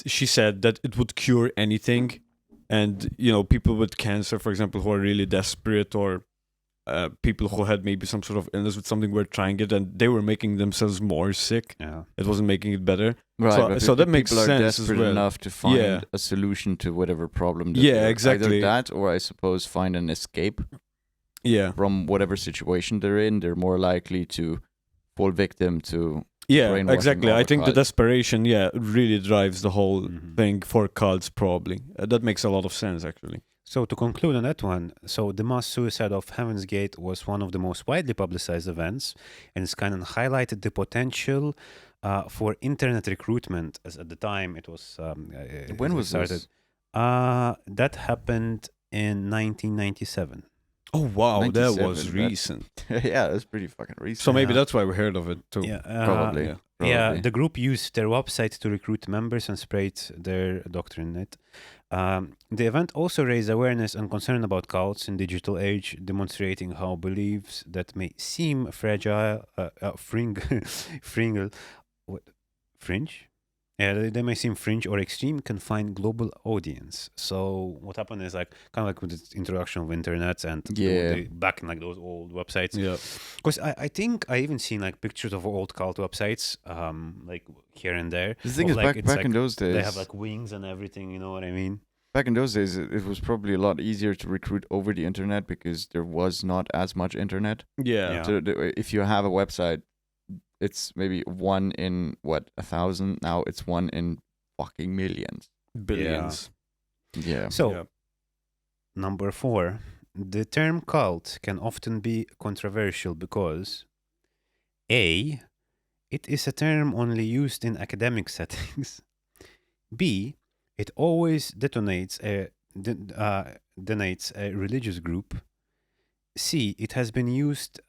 Speaker 2: She said that it would cure anything, and people with cancer, for example, who are really desperate, or people who had maybe some sort of illness with something, were trying it, and they were making themselves more sick.
Speaker 1: Yeah.
Speaker 2: It wasn't making it better.
Speaker 3: Right,
Speaker 2: So-
Speaker 3: but
Speaker 2: so
Speaker 3: if
Speaker 2: that makes
Speaker 3: people are
Speaker 2: sense as
Speaker 3: desperate
Speaker 2: well.
Speaker 3: enough to find
Speaker 2: Yeah.
Speaker 3: a solution to whatever problem. That
Speaker 2: Yeah,
Speaker 3: they're-
Speaker 2: exactly.
Speaker 3: Either that, or I suppose find an escape
Speaker 2: Yeah.
Speaker 3: from whatever situation they're in. They're more likely to fall victim to.
Speaker 2: Yeah,
Speaker 3: brainwashing
Speaker 2: exactly.
Speaker 3: of
Speaker 2: I
Speaker 3: a
Speaker 2: think the
Speaker 3: cult.
Speaker 2: desperation, really drives the whole
Speaker 1: Mhm.
Speaker 2: thing for cults, probably. That makes a lot of sense, actually.
Speaker 1: So to conclude on that one, so the mass suicide of Heaven's Gate was one of the most widely publicized events, and it's kind of highlighted the potential for internet recruitment. As at the time, it was
Speaker 3: When
Speaker 1: it
Speaker 3: was
Speaker 1: started.
Speaker 3: this?
Speaker 1: That happened in 1997.
Speaker 2: Oh, wow, that
Speaker 3: 97,
Speaker 2: was
Speaker 3: that-
Speaker 2: recent.
Speaker 3: Yeah, that's pretty fucking recent.
Speaker 2: So maybe
Speaker 1: Yeah.
Speaker 2: that's why we heard of it, too.
Speaker 1: Yeah,
Speaker 3: Probably.
Speaker 2: yeah.
Speaker 1: Yeah,
Speaker 3: Probably.
Speaker 1: the group used their website to recruit members and spread their doctrine. The event also raised awareness and concern about cults in digital age, demonstrating how beliefs that may seem fragile, fringe, fringe? Yeah, they may seem fringe or extreme, can find global audience. So what happened is like kind of like with the introduction of internet and back in like those old websites.
Speaker 2: Yeah.
Speaker 1: Because I think I even seen like pictures of old cult websites, like here and there.
Speaker 3: The thing
Speaker 1: of,
Speaker 3: is,
Speaker 1: like,
Speaker 3: back
Speaker 1: it's
Speaker 3: back
Speaker 1: like
Speaker 3: in those days,
Speaker 1: they have like wings and everything. You know what I mean?
Speaker 3: back in those days, it was probably a lot easier to recruit over the internet because there was not as much internet.
Speaker 2: Yeah.
Speaker 1: Yeah.
Speaker 3: So if you have a website, it's maybe 1 in 1,000. Now it's 1 in fucking millions.
Speaker 2: Billions.
Speaker 3: Yeah.
Speaker 1: So
Speaker 2: Yeah.
Speaker 1: number 4, the term cult can often be controversial because A, it is a term only used in academic settings. B, it always denotes a religious group. C, it has been used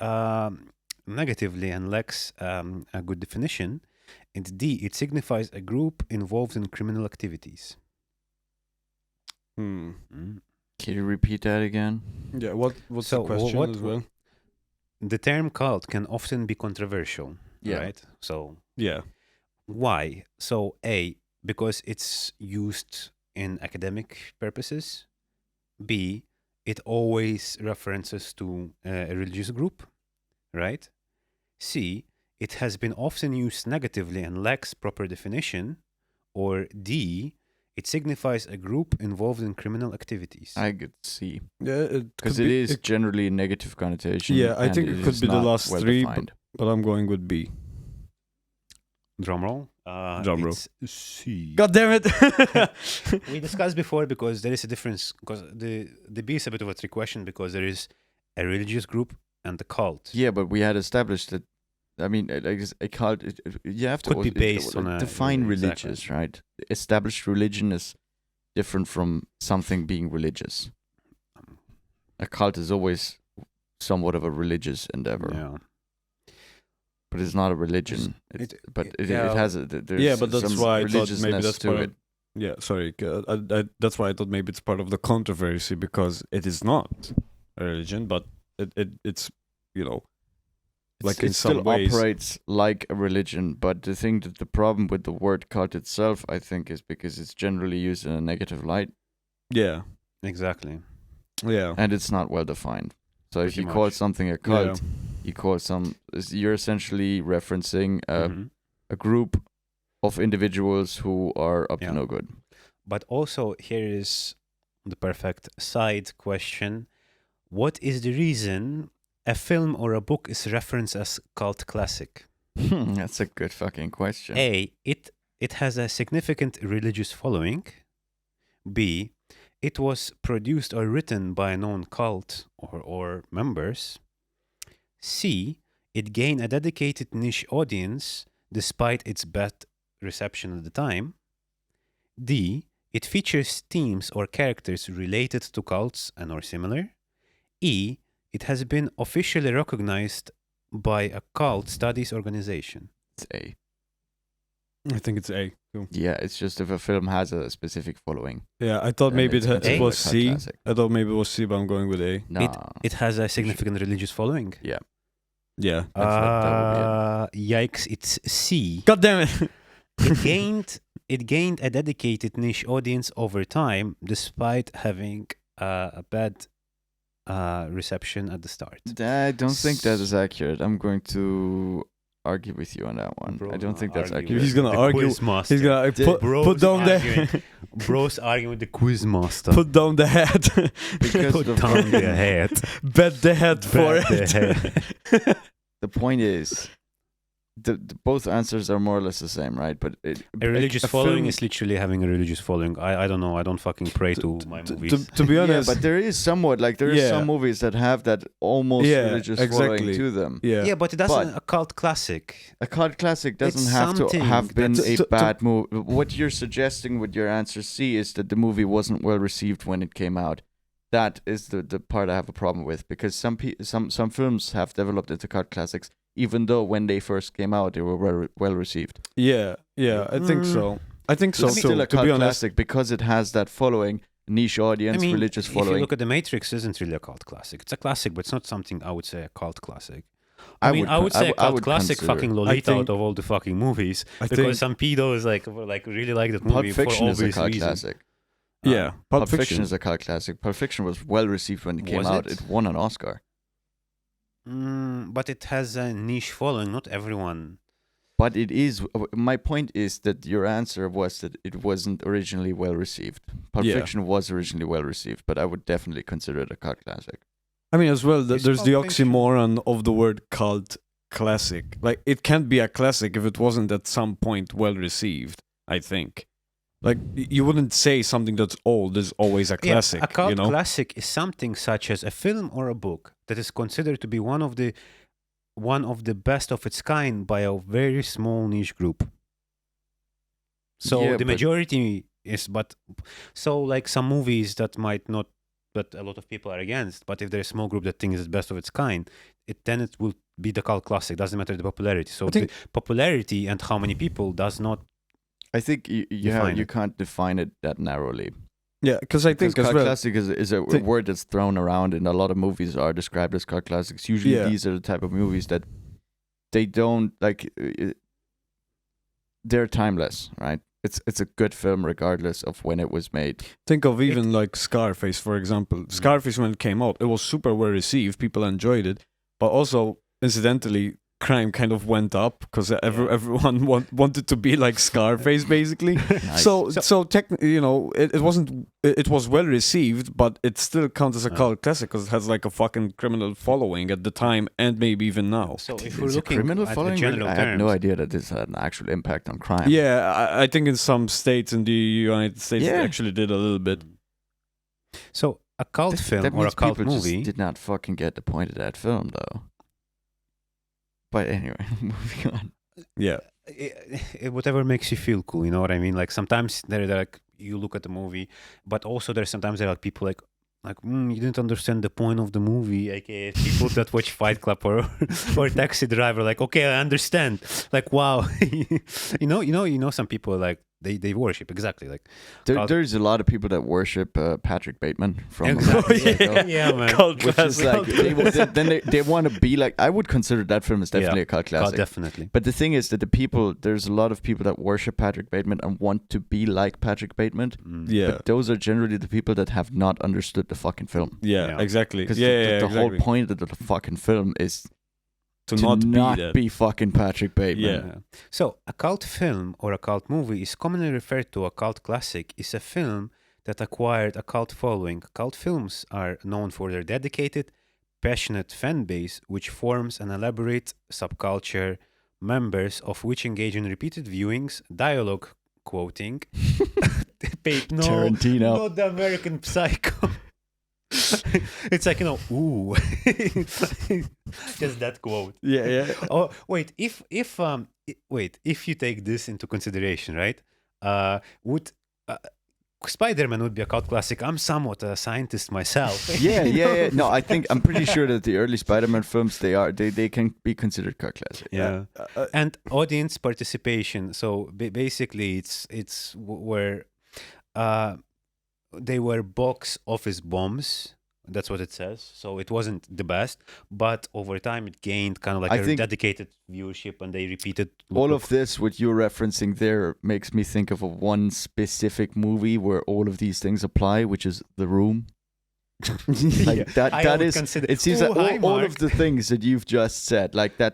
Speaker 1: negatively and lacks a good definition. And D, it signifies a group involved in criminal activities.
Speaker 2: Hmm.
Speaker 1: Mm.
Speaker 3: Can you repeat that again?
Speaker 2: Yeah. What's
Speaker 1: So,
Speaker 2: the question
Speaker 1: what-
Speaker 2: as well?
Speaker 1: The term cult can often be controversial,
Speaker 3: Yeah.
Speaker 1: right? So
Speaker 2: Yeah.
Speaker 1: why? So A, because it's used in academic purposes. B, it always references to a religious group, right? C, it has been often used negatively and lacks proper definition. Or D, It signifies a group involved in criminal activities.
Speaker 3: I could see.
Speaker 2: Yeah,
Speaker 3: Because it is generally a negative connotation.
Speaker 2: Yeah, I
Speaker 3: and
Speaker 2: think it could
Speaker 3: is
Speaker 2: be the
Speaker 3: not
Speaker 2: last
Speaker 3: well
Speaker 2: three,
Speaker 3: defined.
Speaker 2: but I'm going with B.
Speaker 1: Drum roll.
Speaker 2: Drum roll.
Speaker 1: It's C.
Speaker 2: God damn it!
Speaker 1: We discussed before because there is a difference. Because the B is a bit of a trick question because there is a religious group and a cult.
Speaker 3: Yeah, but we had established that. I mean, like a cult. You have to
Speaker 1: Could be
Speaker 3: also-
Speaker 1: based on a-
Speaker 3: define
Speaker 1: exactly.
Speaker 3: religious, right? Established religion is different from something being religious. A cult is always somewhat of a religious endeavor,
Speaker 1: Yeah.
Speaker 3: but it's not a religion. It has a. There's
Speaker 2: Yeah, but that's
Speaker 3: some
Speaker 2: why I thought maybe
Speaker 3: religiousness
Speaker 2: that's
Speaker 3: to
Speaker 2: part
Speaker 3: it.
Speaker 2: of, yeah, sorry. That's why I thought maybe it's part of the controversy because it is not a religion, but it's like in
Speaker 3: It still
Speaker 2: some ways.
Speaker 3: operates like a religion, but the thing that the problem with the word cult itself, I think, is because it's generally used in a negative light
Speaker 2: Yeah,
Speaker 1: Exactly.
Speaker 2: yeah.
Speaker 3: and it's not well defined. So if
Speaker 1: Pretty
Speaker 3: you call
Speaker 1: much.
Speaker 3: something a cult, you call you're essentially referencing
Speaker 1: Mhm.
Speaker 3: a group of individuals who are up
Speaker 1: Yeah.
Speaker 3: to no good.
Speaker 1: But also here is the perfect side question. What is the reason a film or a book is referenced as cult classic?
Speaker 3: That's a good fucking question.
Speaker 1: A, it has a significant religious following. B, it was produced or written by a known cult or members. C, it gained a dedicated niche audience despite its bad reception at the time. D, it features themes or characters related to cults and or similar. E, it has been officially recognized by a cult studies organization.
Speaker 3: It's A.
Speaker 2: I think it's A too.
Speaker 3: Yeah, it's just if a film has a specific following.
Speaker 2: Yeah, I thought
Speaker 3: then
Speaker 2: maybe
Speaker 3: it's
Speaker 2: it
Speaker 3: considered
Speaker 2: was
Speaker 3: a cult
Speaker 2: C.
Speaker 3: classic.
Speaker 2: I thought maybe it was C, but I'm going with A.
Speaker 3: No,
Speaker 1: It has a significant religious following.
Speaker 2: Yeah.
Speaker 3: That would
Speaker 1: Yikes, it's C.
Speaker 2: God damn it!
Speaker 1: It gained a dedicated niche audience over time despite having a bad reception at the start.
Speaker 3: I don't think that is accurate. I'm going to argue with you on that one.
Speaker 1: Bro,
Speaker 3: I don't think that's
Speaker 1: argue.
Speaker 3: accurate.
Speaker 2: He's gonna argue.
Speaker 1: Quiz master.
Speaker 2: He's gonna
Speaker 1: Bros
Speaker 2: put down
Speaker 1: arguing.
Speaker 2: the
Speaker 1: Bros arguing with the quiz master.
Speaker 2: put down the head.
Speaker 3: Because
Speaker 1: Put
Speaker 3: the
Speaker 1: down
Speaker 3: point-
Speaker 1: the head.
Speaker 2: Bet the head for
Speaker 1: Bet the
Speaker 2: it.
Speaker 1: head.
Speaker 3: The point is, the both answers are more or less the same, right? But
Speaker 1: A religious following
Speaker 3: film-
Speaker 1: is literally having a religious following. I don't know. I don't fucking pray to my movies.
Speaker 2: To be
Speaker 3: yeah,
Speaker 2: honest,
Speaker 3: but there is somewhat like there is
Speaker 2: Yeah.
Speaker 3: some movies that have that almost
Speaker 2: Yeah,
Speaker 3: religious
Speaker 2: exactly.
Speaker 3: following to them.
Speaker 2: yeah.
Speaker 1: But it doesn't a cult classic.
Speaker 3: A cult classic doesn't
Speaker 1: It's
Speaker 3: have to
Speaker 1: something
Speaker 3: have been
Speaker 2: that's-
Speaker 3: a
Speaker 2: to-
Speaker 3: bad movie. What you're suggesting with your answer C is that the movie wasn't well received when it came out. That is the part I have a problem with because some films have developed into cult classics, even though when they first came out they were well received.
Speaker 2: Yeah, I think so. I think so
Speaker 3: It's
Speaker 2: too.
Speaker 3: still a
Speaker 2: To
Speaker 3: cult
Speaker 2: be honest,
Speaker 3: classic because it has that following, niche audience, religious
Speaker 1: if
Speaker 3: following.
Speaker 1: you look at The Matrix, isn't really a cult classic. It's a classic, but it's not something I would say a cult classic.
Speaker 3: I
Speaker 1: I would say a cult classic
Speaker 3: consider-
Speaker 1: fucking Lolita
Speaker 2: think-
Speaker 1: out of all the fucking movies.
Speaker 2: I
Speaker 1: Because
Speaker 2: think
Speaker 1: some pedos like really like that
Speaker 3: Pulp
Speaker 1: movie for
Speaker 3: Fiction is a
Speaker 1: obvious
Speaker 3: cult
Speaker 1: reasons.
Speaker 3: classic.
Speaker 2: yeah,
Speaker 3: Pulp Fiction is a cult classic. Pulp Fiction was well received when it came
Speaker 1: Was
Speaker 3: out.
Speaker 1: it?
Speaker 3: It won an Oscar.
Speaker 1: But it has a niche following. Not everyone.
Speaker 3: But it is. My point is that your answer was that it wasn't originally well received. Pulp
Speaker 2: Yeah.
Speaker 3: Fiction was originally well received, but I would definitely consider it a cult classic.
Speaker 2: I mean, as well,
Speaker 1: Is
Speaker 2: there's the
Speaker 1: Pulp Fiction-
Speaker 2: oxymoron of the word cult classic. Like, it can't be a classic if it wasn't at some point well received, I think. Like, you wouldn't say something that's old is always a classic,
Speaker 1: a cult
Speaker 2: you know?
Speaker 1: classic is something such as a film or a book that is considered to be one of the best of its kind by a very small niche group. So
Speaker 3: Yeah,
Speaker 1: the
Speaker 3: but-
Speaker 1: majority is, so like some movies that might not, that a lot of people are against, but if there's a small group that thinks it's best of its kind, then it will be the cult classic. Doesn't matter the popularity. So
Speaker 2: I think-
Speaker 1: the popularity and how many people does not.
Speaker 3: I think you
Speaker 1: Define it.
Speaker 3: can't define it that narrowly.
Speaker 2: Yeah, because I
Speaker 3: Because
Speaker 2: think as
Speaker 3: cult
Speaker 2: well.
Speaker 3: classic is a
Speaker 2: Thi-
Speaker 3: word that's thrown around, and a lot of movies are described as cult classics. Usually,
Speaker 2: Yeah.
Speaker 3: these are the type of movies that they don't like. They're timeless, right? It's a good film regardless of when it was made.
Speaker 2: Think of even like Scarface, for example. Scarface, when it came out, it was super well received. People enjoyed it. But also, incidentally, crime kind of went up because everyone wanted to be like Scarface, basically.
Speaker 3: Nice.
Speaker 2: So technically, it wasn't. It was well received, but it still counts as a cult classic because it has like a fucking criminal following at the time and maybe even now.
Speaker 1: So if
Speaker 3: It's
Speaker 1: we're
Speaker 3: a
Speaker 1: looking
Speaker 3: criminal
Speaker 1: at
Speaker 3: following,
Speaker 1: the general
Speaker 3: I
Speaker 1: terms,
Speaker 3: had no idea that this had an actual impact on crime.
Speaker 2: Yeah, I think in some states in the United States they
Speaker 3: Yeah.
Speaker 2: actually did a little bit.
Speaker 1: So a cult
Speaker 3: that
Speaker 1: film or a
Speaker 3: means
Speaker 1: cult
Speaker 3: people
Speaker 1: movie.
Speaker 3: just did not fucking get the point of that film, though. But anyway, moving on.
Speaker 2: Yeah.
Speaker 1: Whatever makes you feel cool, you know what I mean? Like sometimes they're like you look at the movie, but also there's sometimes there are people like you didn't understand the point of the movie. Aka people that watch Fight Club or Taxi Driver, like okay, I understand. Like wow, you know some people like they worship exactly like
Speaker 3: There's a lot of people that worship Patrick Bateman from
Speaker 1: exactly.
Speaker 3: American Psycho,
Speaker 1: Yeah, man.
Speaker 2: Cult
Speaker 3: which is
Speaker 2: classic.
Speaker 3: like they want to be like. I would consider that film as definitely a cult classic.
Speaker 1: Definitely.
Speaker 3: But the thing is that there's a lot of people that worship Patrick Bateman and want to be like Patrick Bateman.
Speaker 2: Yeah.
Speaker 3: But those are generally the people that have not understood the fucking film.
Speaker 2: Yeah, exactly.
Speaker 3: Because
Speaker 2: Yeah,
Speaker 3: the
Speaker 2: exactly.
Speaker 3: whole point of the fucking film is
Speaker 2: to
Speaker 3: to
Speaker 2: not
Speaker 3: not
Speaker 2: be
Speaker 3: be fucking Patrick Bateman.
Speaker 2: Yeah.
Speaker 1: So a cult film or a cult movie is commonly referred to a cult classic is a film that acquired a cult following. Cult films are known for their dedicated, passionate fan base, which forms an elaborate subculture, members of which engage in repeated viewings, dialogue quoting.
Speaker 3: Tarantino.
Speaker 1: Not the American Psycho. It's like, ooh. Just that quote.
Speaker 2: Yeah.
Speaker 1: Oh, wait, if you take this into consideration, right? Would Spider-Man would be a cult classic. I'm somewhat a scientist myself.
Speaker 3: Yeah. No, I'm pretty sure that the early Spider-Man films they can be considered cult classic.
Speaker 1: Yeah. And audience participation. So basically, it's where they were box office bombs. That's what it says. So it wasn't the best, but over time it gained kind of like a dedicated viewership, and they repeated.
Speaker 3: All of this, what you're referencing there, makes me think of one specific movie where all of these things apply, which is The Room. Like that is. It seems that all of the things that you've just said, like that,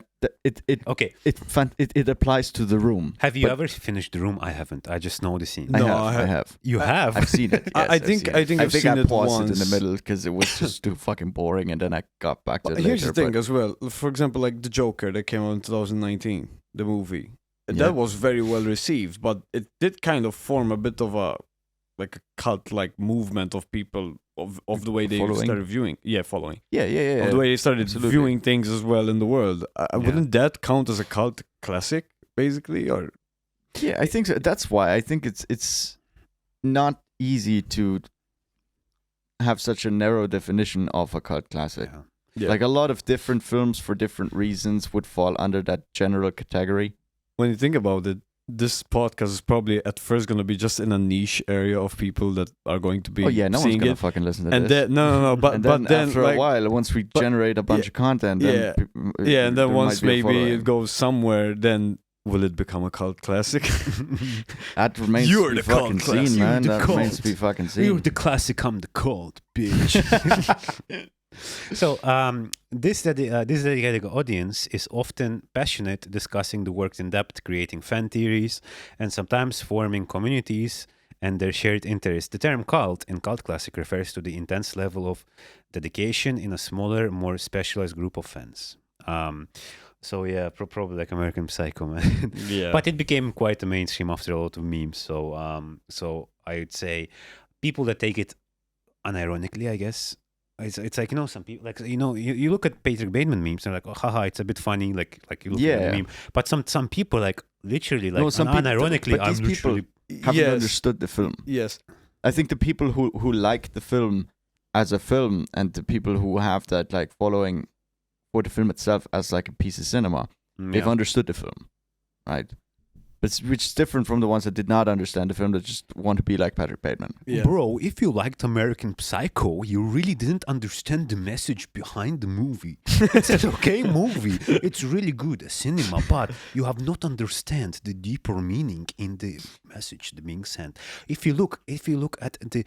Speaker 1: okay,
Speaker 3: it applies to The Room.
Speaker 1: Have you ever finished The Room? I haven't. I just know the scene.
Speaker 2: No,
Speaker 3: I have.
Speaker 1: You have?
Speaker 3: I've seen it. Yes,
Speaker 2: I think I've seen it
Speaker 3: paused
Speaker 2: once.
Speaker 3: it in the middle because it was just too fucking boring, and then I got back to it
Speaker 2: Here's
Speaker 3: later.
Speaker 2: the thing as well. For example, like The Joker that came out in 2019, the movie.
Speaker 3: Yeah.
Speaker 2: That was very well received, but it did kind of form a bit of a cult-like movement of people of the way they
Speaker 3: Following?
Speaker 2: started viewing. Yeah, following.
Speaker 3: Yeah.
Speaker 2: Of the way they started
Speaker 3: Absolutely.
Speaker 2: viewing things as well in the world. Wouldn't that count as a cult classic, basically? Or
Speaker 3: Yeah, I think so. That's why I think it's not easy to have such a narrow definition of a cult classic.
Speaker 1: Yeah.
Speaker 3: Like a lot of different films for different reasons would fall under that general category.
Speaker 2: when you think about it, this podcast is probably at first going to be just in a niche area of people that are going to be
Speaker 3: Oh yeah, no one's
Speaker 2: seeing
Speaker 3: gonna
Speaker 2: it.
Speaker 3: fucking listen to
Speaker 2: And
Speaker 3: this.
Speaker 2: then no, but
Speaker 3: and then
Speaker 2: then
Speaker 3: after
Speaker 2: like,
Speaker 3: a while, once we generate a bunch of content, then
Speaker 2: yeah, and
Speaker 3: there
Speaker 2: then
Speaker 3: might
Speaker 2: once
Speaker 3: be a
Speaker 2: maybe
Speaker 3: following.
Speaker 2: it goes somewhere, then will it become a cult classic?
Speaker 3: That remains
Speaker 2: You're
Speaker 3: to be
Speaker 2: the cult
Speaker 3: fucking
Speaker 2: classic.
Speaker 3: seen,
Speaker 1: You're
Speaker 3: man.
Speaker 1: the
Speaker 3: That remains
Speaker 1: cult.
Speaker 3: to be fucking
Speaker 1: You're
Speaker 3: seen.
Speaker 1: the classic, I'm the cold, bitch. So this dedicated audience is often passionate, discussing the works in depth, creating fan theories, and sometimes forming communities and their shared interests. The term cult in cult classic refers to the intense level of dedication in a smaller, more specialized group of fans. So yeah, probably like American Psycho, man.
Speaker 2: Yeah.
Speaker 1: But it became quite a mainstream after a lot of memes. So I would say people that take it unironically, I guess. It's like, some people, like, you look at Patrick Bateman memes and they're like, oh, haha, it's a bit funny, like you look at the meme. But some people, like, literally, like,
Speaker 3: some people-
Speaker 1: unironically,
Speaker 3: but these
Speaker 1: I'm
Speaker 3: people
Speaker 1: literally...
Speaker 3: Haven't understood the film.
Speaker 2: Yes.
Speaker 3: I think the people who like the film as a film and the people who have that like following for the film itself as like a piece of cinema, they've understood the film, right? But which is different from the ones that did not understand the film, that just want to be like Patrick Bateman.
Speaker 2: Yeah.
Speaker 1: Bro, if you liked American Psycho, you really didn't understand the message behind the movie. It's an okay movie. It's really good cinema, but you have not understand the deeper meaning in the message that being sent. If you look at the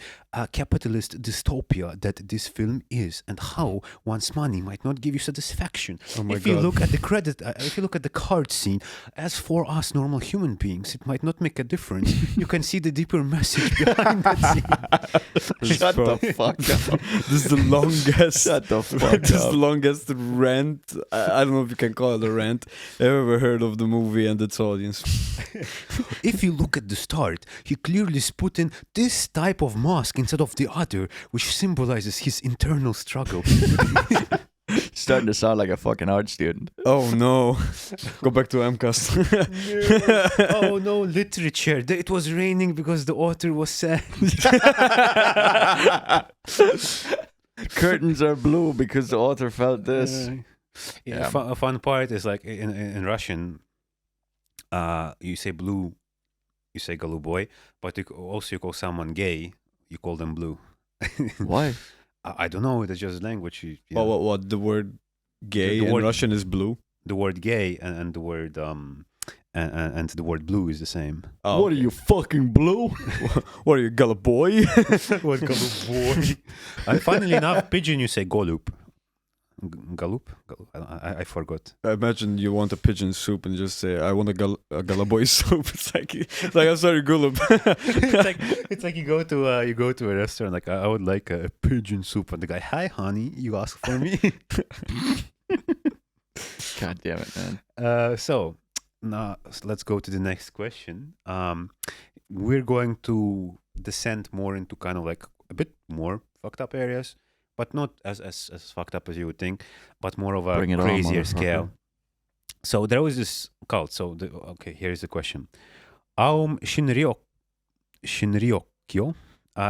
Speaker 1: capitalist dystopia that this film is, and how one's money might not give you satisfaction.
Speaker 2: Oh my
Speaker 1: If you
Speaker 2: God.
Speaker 1: look at the credit, if you look at the card scene, as for us normal human beings, it might not make a difference. You can see the deeper message behind that scene.
Speaker 3: Shut the fuck up.
Speaker 2: This is the longest.
Speaker 3: Shut the fuck
Speaker 2: This is the
Speaker 3: up.
Speaker 2: longest rant. I don't know if you can call it a rant. I've ever heard of the movie and its audience.
Speaker 1: If you look at the start, he clearly is put in this type of mask instead of the other, which symbolizes his internal struggle.
Speaker 3: Starting to sound like a fucking art student.
Speaker 2: Oh no! Go back to MCAS.
Speaker 1: Oh no, literature. It was raining because the author was sad.
Speaker 3: Curtains are blue because the author felt this.
Speaker 1: Yeah. A fun part is like in Russian, you say blue, you say голубой, but you call someone gay, you call them blue.
Speaker 3: Why?
Speaker 1: I don't know. It's just language. You know.
Speaker 2: What? The word gay
Speaker 1: The
Speaker 2: in
Speaker 1: word-
Speaker 2: Russian is blue.
Speaker 1: The word gay and the word and the word blue is the same.
Speaker 2: Oh,
Speaker 3: What are you, fucking blue?
Speaker 2: What are you, gullah boy?
Speaker 1: What boy? And funnily enough, pigeon you say golub. Galup? I forgot.
Speaker 2: I imagine you want a pigeon soup and just say, "I want a gullah boy soup." It's like I'm sorry, gulub.
Speaker 1: it's like you go to a restaurant like I would like a pigeon soup and the guy, "Hi honey, you asked for me."
Speaker 3: God damn it, man.
Speaker 1: So now let's go to the next question. We're going to descend more into kind of like a bit more fucked up areas, but not as fucked up as you would think, but more of a
Speaker 3: Bring it on,
Speaker 1: crazier
Speaker 3: motherfucker.
Speaker 1: scale. So there was this cult. So here's the question: Aum Shinrikyo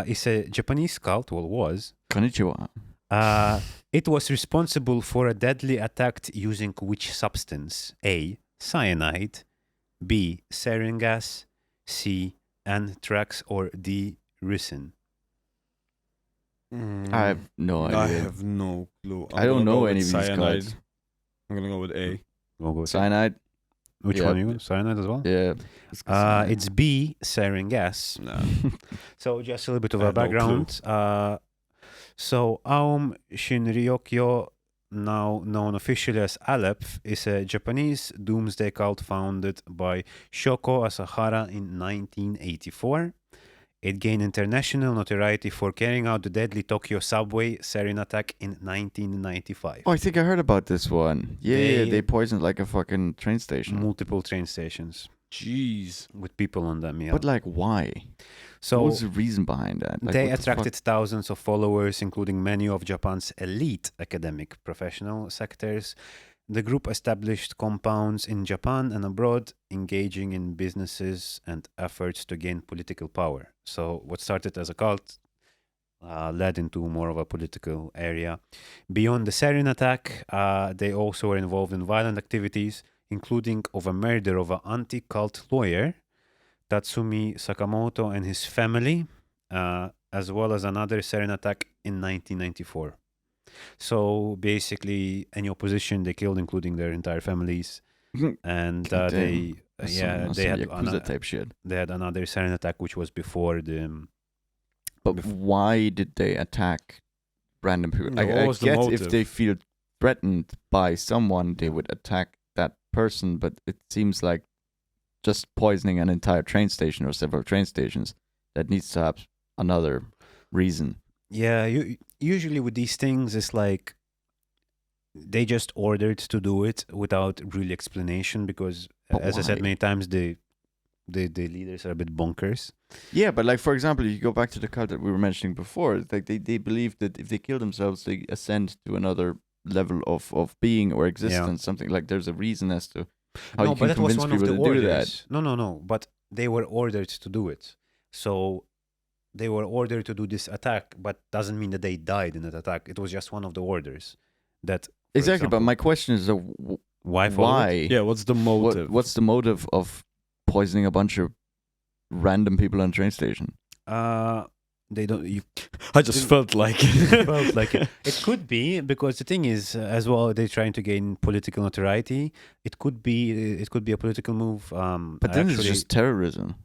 Speaker 1: is a Japanese cult. Well, was.
Speaker 3: Konnichiwa.
Speaker 1: It was responsible for a deadly attack using which substance? A. Cyanide. B. Sarin gas. C. Anthrax. Or D. Ricin.
Speaker 3: I have no idea.
Speaker 2: I have no clue.
Speaker 3: I don't
Speaker 2: gonna
Speaker 3: know
Speaker 2: go
Speaker 3: any
Speaker 2: with
Speaker 3: of these
Speaker 2: cyanide.
Speaker 3: cards.
Speaker 2: I'm gonna go with A.
Speaker 1: We'll go with
Speaker 3: Cyanide?
Speaker 1: Which
Speaker 3: Yeah.
Speaker 1: one you want? Cyanide as well?
Speaker 3: Yeah.
Speaker 1: It's B. Sarin gas.
Speaker 2: Nah.
Speaker 1: So just a little bit of
Speaker 2: I
Speaker 1: a
Speaker 2: have no
Speaker 1: background. So Aum Shinrikyo, now known officially as Aleph, is a Japanese doomsday cult founded by Shoko Asahara in 1984. It gained international notoriety for carrying out the deadly Tokyo subway sarin attack in 1995.
Speaker 3: Oh, I think I heard about this one. Yeah,
Speaker 1: They-
Speaker 3: they poisoned like a fucking train station.
Speaker 1: Multiple train stations
Speaker 2: Jeez.
Speaker 1: with people on them. Yeah.
Speaker 3: But like, why?
Speaker 1: So
Speaker 3: what was the reason behind that? Like,
Speaker 1: they
Speaker 3: what the fuck?
Speaker 1: attracted thousands of followers, including many of Japan's elite academic professional sectors. The group established compounds in Japan and abroad, engaging in businesses and efforts to gain political power. So what started as a cult led into more of a political area. Beyond the sarin attack, they also were involved in violent activities, including of a murder of an anti-cult lawyer, Tatsumi Sakamoto, and his family, as well as another sarin attack in 1994. So basically, any opposition they killed, including their entire families, and
Speaker 3: God damn.
Speaker 1: they
Speaker 3: That's
Speaker 1: yeah
Speaker 3: some
Speaker 1: they had
Speaker 3: Yakuza type shit.
Speaker 1: they had another sarin attack, which was before the.
Speaker 3: But why did they attack random people?
Speaker 2: Yeah, what
Speaker 3: I
Speaker 2: was the
Speaker 3: get
Speaker 2: motive?
Speaker 3: if they feel threatened by someone, they would attack that person. But it seems like just poisoning an entire train station or several train stations, that needs to have another reason.
Speaker 1: Yeah, usually with these things, it's like they just ordered to do it without real explanation because,
Speaker 3: But
Speaker 1: as I said
Speaker 3: why?
Speaker 1: many times, the leaders are a bit bonkers.
Speaker 3: Yeah, but like for example, you go back to the cult that we were mentioning before. It's like they believe that if they kill themselves, they ascend to another level of being or existence. Something like there's a reason as to how
Speaker 1: No,
Speaker 3: you
Speaker 1: but
Speaker 3: can
Speaker 1: that was
Speaker 3: convince
Speaker 1: one of
Speaker 3: people
Speaker 1: the
Speaker 3: to do that.
Speaker 1: orders. No. But they were ordered to do it. So they were ordered to do this attack, but doesn't mean that they died in that attack. It was just one of the orders. That for
Speaker 3: Exactly, but
Speaker 1: example,
Speaker 3: my question is,
Speaker 1: why? follow it?
Speaker 3: why?
Speaker 2: Yeah, what's the motive?
Speaker 3: What's the motive of poisoning a bunch of random people on a train station.
Speaker 1: They don't. You
Speaker 2: I just felt like it.
Speaker 1: felt like it. It could be because the thing is, as well, they're trying to gain political notoriety. It could be. It could be a political move.
Speaker 3: But then it's
Speaker 1: actually,
Speaker 3: just terrorism.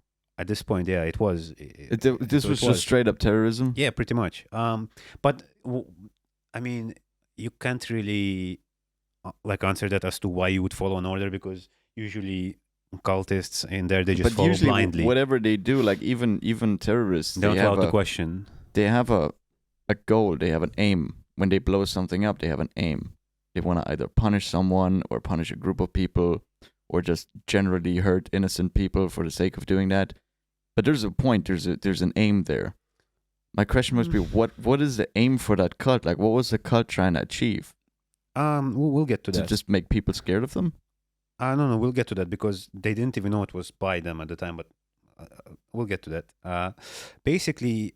Speaker 1: at this point, yeah, it was.
Speaker 3: This
Speaker 1: so
Speaker 3: was
Speaker 1: it
Speaker 3: just straight up terrorism.
Speaker 1: Yeah, pretty much. But I mean, you can't really like answer that as to why you would follow an order, because usually cultists in there they just
Speaker 3: But
Speaker 1: follow
Speaker 3: usually,
Speaker 1: blindly.
Speaker 3: whatever they do, like even terrorists,
Speaker 1: They don't
Speaker 3: they
Speaker 1: allow
Speaker 3: have
Speaker 1: the
Speaker 3: a
Speaker 1: question.
Speaker 3: they have a goal. They have an aim. When they blow something up, they have an aim. They want to either punish someone or punish a group of people, or just generally hurt innocent people for the sake of doing that. But there's a point. There's an aim there. My question must be, what is the aim for that cult? Like, what was the cult trying to achieve?
Speaker 1: We'll get to
Speaker 3: To
Speaker 1: that.
Speaker 3: just make people scared of them?
Speaker 1: No, we'll get to that because they didn't even know it was by them at the time, but we'll get to that. Basically,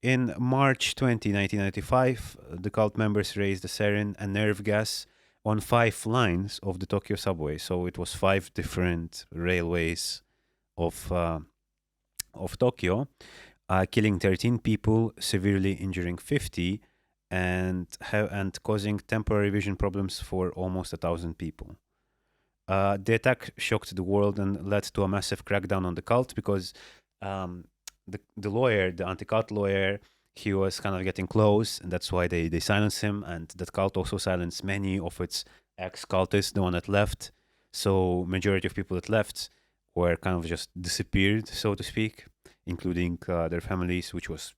Speaker 1: in March 20, 1995, the cult members raised the sarin and nerve gas on 5 lines of the Tokyo subway. So it was 5 different railways of Tokyo, killing 13 people, severely injuring 50, and causing temporary vision problems for almost 1,000 people. The attack shocked the world and led to a massive crackdown on the cult because the lawyer, the anti-cult lawyer, he was kind of getting close, and that's why they silenced him. And that cult also silenced many of its ex-cultists, the one that left. So majority of people that left were kind of just disappeared, so to speak, including their families, which was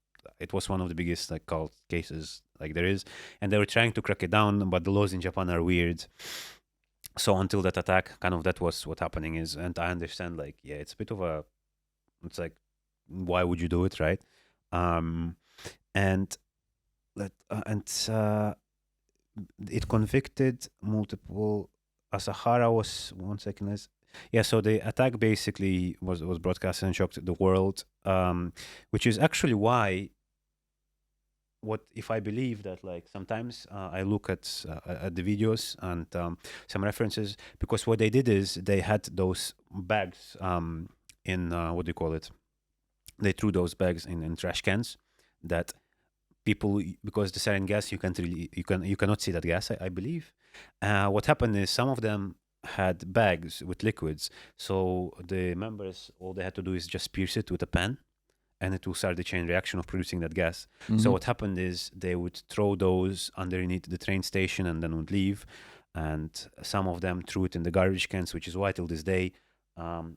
Speaker 1: one of the biggest like cult cases like there is. And they were trying to crack it down, but the laws in Japan are weird. So until that attack, kind of that was what happening is. And I understand, like, yeah, it's a bit of it's like, why would you do it, right? And it convicted multiple. Asahara was 1 second. So the attack basically was broadcast and shocked the world, which is actually why. What if I believe that, like, sometimes I look at the videos and some references, because what they did is they had those bags in what do you call it? They threw those bags in trash cans that people, because the sarin gas you cannot see that gas, I believe. What happened is some of them had bags with liquids, so the members, all they had to do is just pierce it with a pen, and it will start the chain reaction of producing that gas.
Speaker 3: Mm-hmm.
Speaker 1: So what happened is they would throw those underneath the train station and then would leave. And some of them threw it in the garbage cans, which is why till this day, the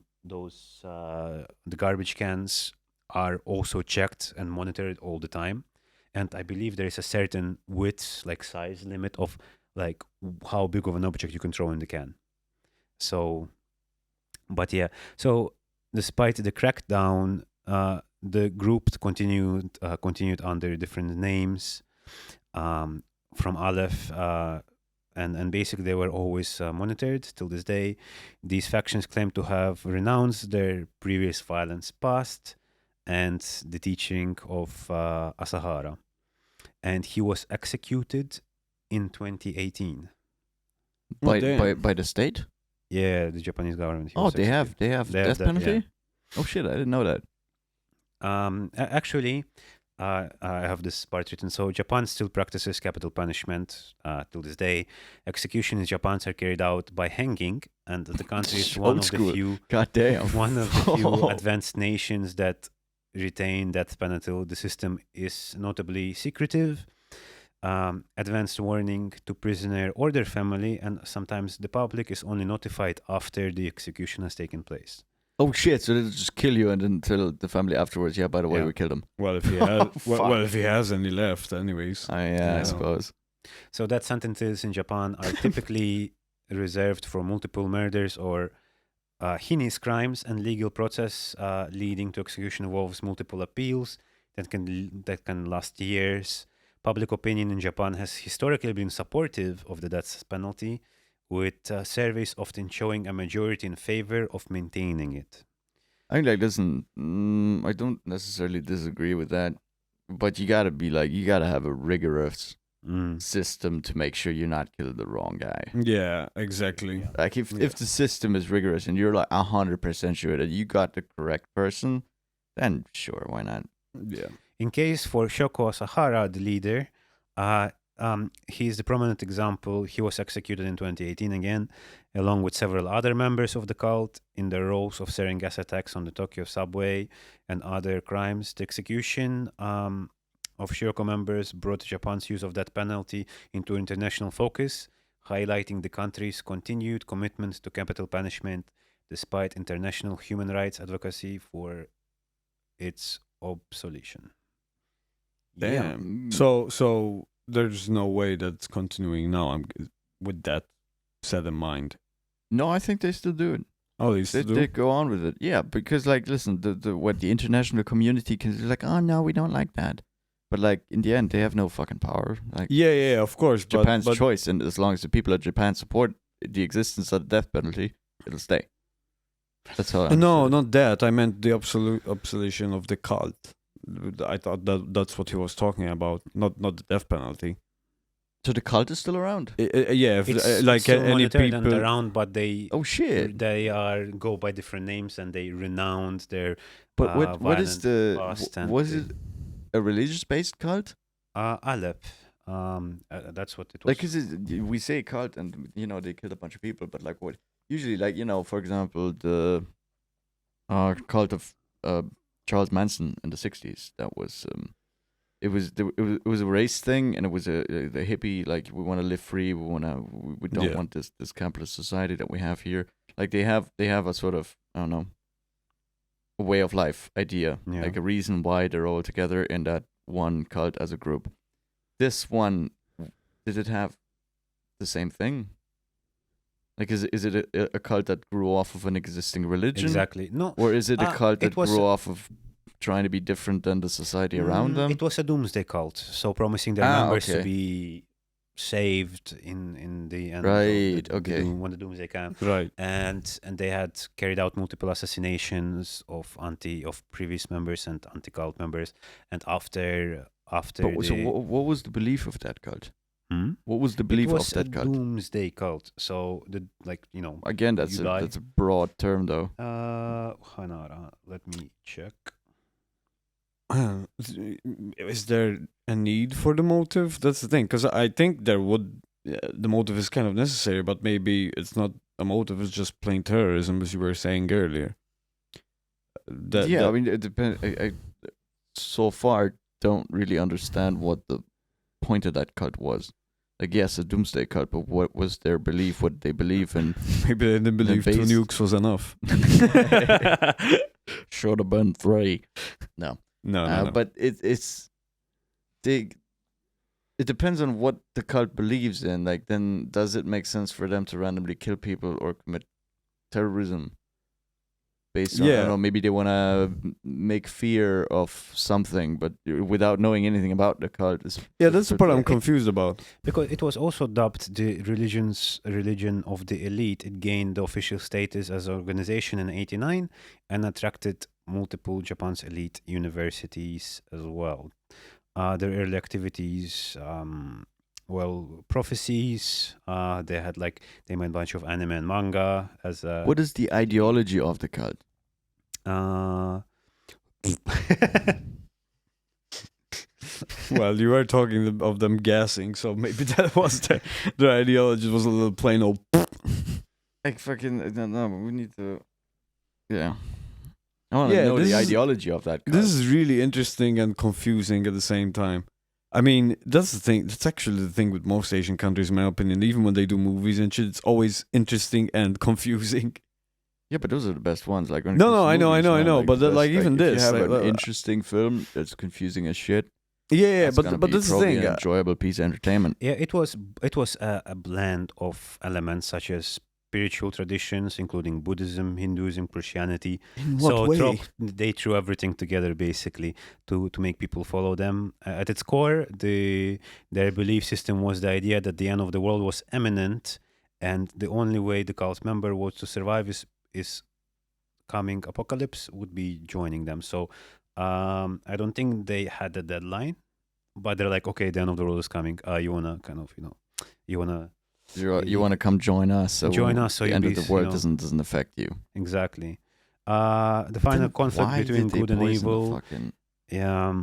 Speaker 1: garbage cans are also checked and monitored all the time. And I believe there is a certain width, like size limit of like how big of an object you can throw in the can. So, but yeah, so despite the crackdown, the group continued under different names, from Aleph, and basically they were always monitored till this day. These factions claim to have renounced their previous violence past and the teaching of Asahara, and he was executed in 2018.
Speaker 3: By the state?
Speaker 1: Yeah, the Japanese government.
Speaker 3: They have death penalty?
Speaker 1: Yeah.
Speaker 3: Oh shit, I didn't know that.
Speaker 1: Actually, I have this part written. So Japan still practices capital punishment till this day. Execution in Japan are carried out by hanging, and the country is one
Speaker 3: Old
Speaker 1: of
Speaker 3: school.
Speaker 1: the few advanced nations that retain death penalty. The system is notably secretive. Advanced warning to prisoner or their family, and sometimes the public is only notified after the execution has taken place.
Speaker 3: Oh shit! So they'll just kill you and then tell the family afterwards. Yeah, by the way, we killed him.
Speaker 2: Well, if he has, well, if he has any left, anyways.
Speaker 3: I suppose.
Speaker 1: So death sentences in Japan are typically reserved for multiple murders or heinous crimes, and legal process leading to execution involves multiple appeals that can last years. Public opinion in Japan has historically been supportive of the death penalty, with surveys often showing a majority in favor of maintaining it.
Speaker 3: I think I don't necessarily disagree with that, but you gotta have a rigorous system to make sure you're not killing the wrong guy.
Speaker 2: Yeah, exactly.
Speaker 3: Like if the system is rigorous and you're like 100% sure that you got the correct person, then sure, why not?
Speaker 2: Yeah.
Speaker 1: In case for Shoko Asahara, the leader, he is the prominent example. He was executed in 2018 again, along with several other members of the cult in their roles of sarin gas attacks on the Tokyo subway and other crimes. The execution of Shiroko members brought Japan's use of that penalty into international focus, highlighting the country's continued commitment to capital punishment despite international human rights advocacy for its obsolescence.
Speaker 2: Damn. So there's no way that's continuing now. I'm with that set in mind.
Speaker 3: No, I think they still do it.
Speaker 2: Oh, they still do?
Speaker 3: They go on with it. Yeah, because like, listen, the international community can be like, oh no, we don't like that. But like in the end, they have no fucking power. Like
Speaker 2: Yeah, of course.
Speaker 3: Japan's
Speaker 2: but
Speaker 3: choice, and as long as the people of Japan support the existence of the death penalty, it'll stay. That's how.
Speaker 2: No, not that. I meant the obsolescence of the cult. I thought that's what he was talking about, not the death penalty.
Speaker 3: So the cult is still around.
Speaker 2: Yeah, if,
Speaker 1: It's
Speaker 2: like
Speaker 1: still
Speaker 2: any
Speaker 1: monitored and
Speaker 2: people.
Speaker 1: around, but they
Speaker 3: Oh shit!
Speaker 1: they are go by different names and they renounce their
Speaker 3: But what is
Speaker 1: violent
Speaker 3: the
Speaker 1: past and
Speaker 3: was
Speaker 1: the-
Speaker 3: it a religious based cult?
Speaker 1: Aleph. That's what it was.
Speaker 3: Like, cause we say cult, and you know they killed a bunch of people, but like what? Usually, like you know, for example, the cult of Charles Manson in the '60s. That was it was a race thing, and it was the hippie, like we want to live free, we don't want this capitalist society that we have here. Like they have a sort of, I don't know, a way of life idea,
Speaker 1: Yeah.
Speaker 3: like a reason why they're all together in that one cult as a group. This one, did it have the same thing? Like is it a cult that grew off of an existing religion?
Speaker 1: Exactly. No.
Speaker 3: Or is it a cult that
Speaker 1: was
Speaker 3: grew off of trying to be different than the society around them?
Speaker 1: It was a doomsday cult, so promising their members to be saved in the end.
Speaker 3: Right,
Speaker 1: Of
Speaker 3: okay.
Speaker 1: when the doomsday came.
Speaker 2: Right.
Speaker 1: And they had carried out multiple assassinations of previous members and anti-cult members. And after
Speaker 3: But so what was the belief of that cult?
Speaker 1: Hmm?
Speaker 3: What was the
Speaker 1: It
Speaker 3: belief
Speaker 1: was
Speaker 3: of that
Speaker 1: a
Speaker 3: cult?
Speaker 1: doomsday cult. So
Speaker 3: Again, that's
Speaker 1: you die.
Speaker 3: a broad term though.
Speaker 1: Let me check.
Speaker 2: Is there a need for the motive? That's the thing, because I think there would. The motive is kind of necessary, but maybe it's not a motive. It's just plain terrorism, as you were saying earlier.
Speaker 3: I mean, it depends. I so far don't really understand what the point of that cult was. Like, yes, a doomsday cult, but what was their belief? What did they believe in?
Speaker 2: maybe they didn't believe two
Speaker 3: based-
Speaker 2: nukes was enough.
Speaker 3: Should have been 3.
Speaker 2: No.
Speaker 3: But it's it depends on what the cult believes in. Like, then does it make sense for them to randomly kill people or commit terrorism based on, I don't know, maybe they want to make fear of something, but without knowing anything about the cult.
Speaker 2: That's the part I'm
Speaker 1: It-
Speaker 2: confused about.
Speaker 1: Because it was also dubbed the religion of the elite. It gained the official status as an organization in '89 and attracted multiple Japan's elite universities as well. Their early activities, prophecies. They made a bunch of anime and manga as a.
Speaker 3: What is the ideology of the cult?
Speaker 2: Well, you were talking of them gassing, so maybe that was their ideology was a little plain old.
Speaker 3: Like fucking, I don't know. We need to. Yeah. I want to
Speaker 2: Yeah,
Speaker 3: know
Speaker 2: this
Speaker 3: the
Speaker 2: is-
Speaker 3: ideology of that cult.
Speaker 2: This is really interesting and confusing at the same time. I mean, that's the thing. That's actually the thing with most Asian countries, in my opinion. Even when they do movies and shit, it's always interesting and confusing.
Speaker 3: Yeah, but those are the best ones. Like when it
Speaker 2: No,
Speaker 3: comes
Speaker 2: no,
Speaker 3: to
Speaker 2: I know,
Speaker 3: movies, man,
Speaker 2: but
Speaker 3: the
Speaker 2: like
Speaker 3: best,
Speaker 2: even
Speaker 3: if
Speaker 2: this,
Speaker 3: you have
Speaker 2: like,
Speaker 3: an interesting film that's confusing as shit.
Speaker 2: Yeah,
Speaker 3: that's gonna
Speaker 2: but
Speaker 3: be
Speaker 2: that's the
Speaker 3: probably
Speaker 2: thing.
Speaker 3: an enjoyable piece of entertainment.
Speaker 1: Yeah, it was a blend of elements such as spiritual traditions, including Buddhism, Hinduism, Christianity.
Speaker 2: In
Speaker 1: They threw everything together basically to make people follow them. At its core, their belief system was the idea that the end of the world was imminent, and the only way the cult member was to survive is coming apocalypse would be joining them. So I don't think they had a deadline, but they're like, okay, the end of the world is coming. You wanna kind of, you wanna
Speaker 3: You want to come join us? So
Speaker 1: so
Speaker 3: the
Speaker 1: you'll
Speaker 3: end
Speaker 1: be,
Speaker 3: of the world doesn't affect you.
Speaker 1: exactly. The final
Speaker 3: Then
Speaker 1: conflict
Speaker 3: why
Speaker 1: between
Speaker 3: did they
Speaker 1: good and
Speaker 3: poison the
Speaker 1: evil.
Speaker 3: fucking-
Speaker 1: Yeah.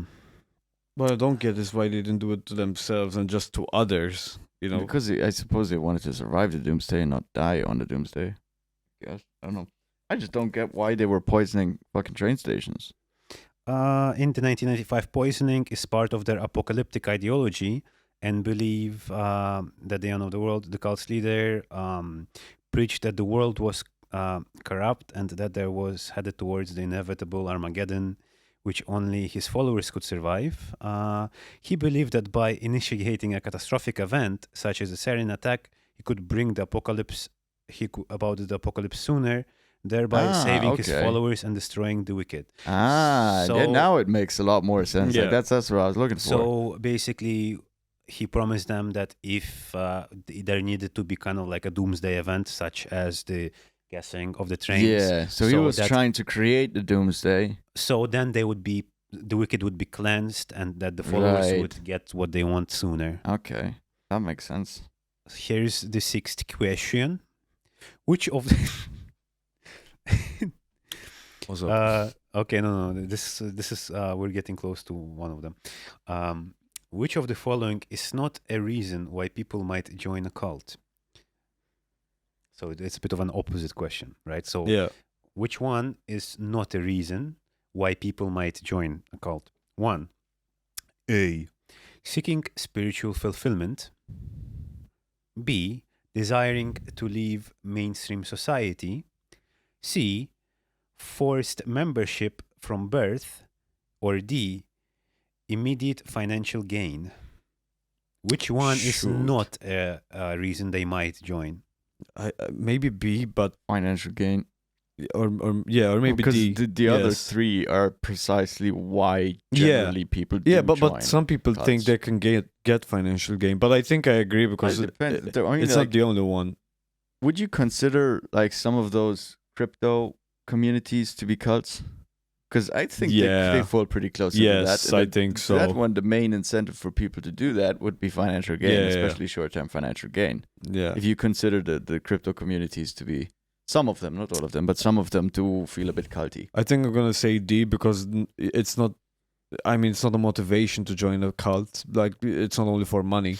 Speaker 2: What I don't get is why they didn't do it to themselves and just to others. You know,
Speaker 3: Because I suppose they wanted to survive the doomsday and not die on the doomsday. Yes, I don't know. I just don't get why they were poisoning fucking train stations.
Speaker 1: In the 1995 poisoning is part of their apocalyptic ideology and believe that the end of the world, the cult's leader preached that the world was corrupt and that there was headed towards the inevitable Armageddon, which only his followers could survive. He believed that by initiating a catastrophic event, such as a sarin attack, he could bring the apocalypse about the apocalypse sooner, thereby saving his
Speaker 3: okay.
Speaker 1: followers and destroying the wicked.
Speaker 3: Yeah, now it makes a lot more sense.
Speaker 2: Yeah.
Speaker 3: Like that's what I was looking for.
Speaker 1: So basically, he promised them that if there needed to be kind of like a doomsday event, such as the gassing of the trains.
Speaker 3: Yeah, so he
Speaker 1: so
Speaker 3: was
Speaker 1: that-
Speaker 3: trying to create the doomsday.
Speaker 1: So then the wicked would be cleansed, and that the followers
Speaker 3: Right.
Speaker 1: would get what they want sooner.
Speaker 3: Okay, that makes sense.
Speaker 1: Here's the sixth question: which of the
Speaker 2: what's up?
Speaker 1: okay, no. This is we're getting close to one of them. Which of the following is not a reason why people might join a cult? So it's a bit of an opposite question, right? So
Speaker 2: Yeah.
Speaker 1: which one is not a reason why people might join a cult? 1. A. Seeking spiritual fulfillment. B. Desiring to leave mainstream society. C. Forced membership from birth. Or D. Immediate financial gain. Which one is
Speaker 3: Shoot.
Speaker 1: not a reason they might join?
Speaker 2: Maybe B, but
Speaker 3: Financial gain.
Speaker 2: or maybe
Speaker 3: because
Speaker 2: D.
Speaker 3: the other
Speaker 2: Yes.
Speaker 3: three are precisely why
Speaker 2: Yeah.
Speaker 3: generally people do
Speaker 2: Yeah, but
Speaker 3: join.
Speaker 2: some people think
Speaker 3: cults.
Speaker 2: they can get financial gain, but I think I agree because
Speaker 3: It depends. I mean,
Speaker 2: it's
Speaker 3: like,
Speaker 2: not the only one.
Speaker 3: would you consider like some of those crypto communities to be cults? Because I think
Speaker 2: Yeah.
Speaker 3: they fall pretty close to that.
Speaker 2: Yes,
Speaker 3: And
Speaker 2: I
Speaker 3: that-
Speaker 2: think so.
Speaker 3: That one, the main incentive for people to do that would be financial gain,
Speaker 2: Yeah.
Speaker 3: especially short-term financial gain.
Speaker 2: Yeah,
Speaker 3: If you consider the crypto communities to be, some of them, not all of them, but some of them do feel a bit culty.
Speaker 2: I think I'm gonna say D because it's not. I mean, it's not a motivation to join a cult. Like, it's not only for money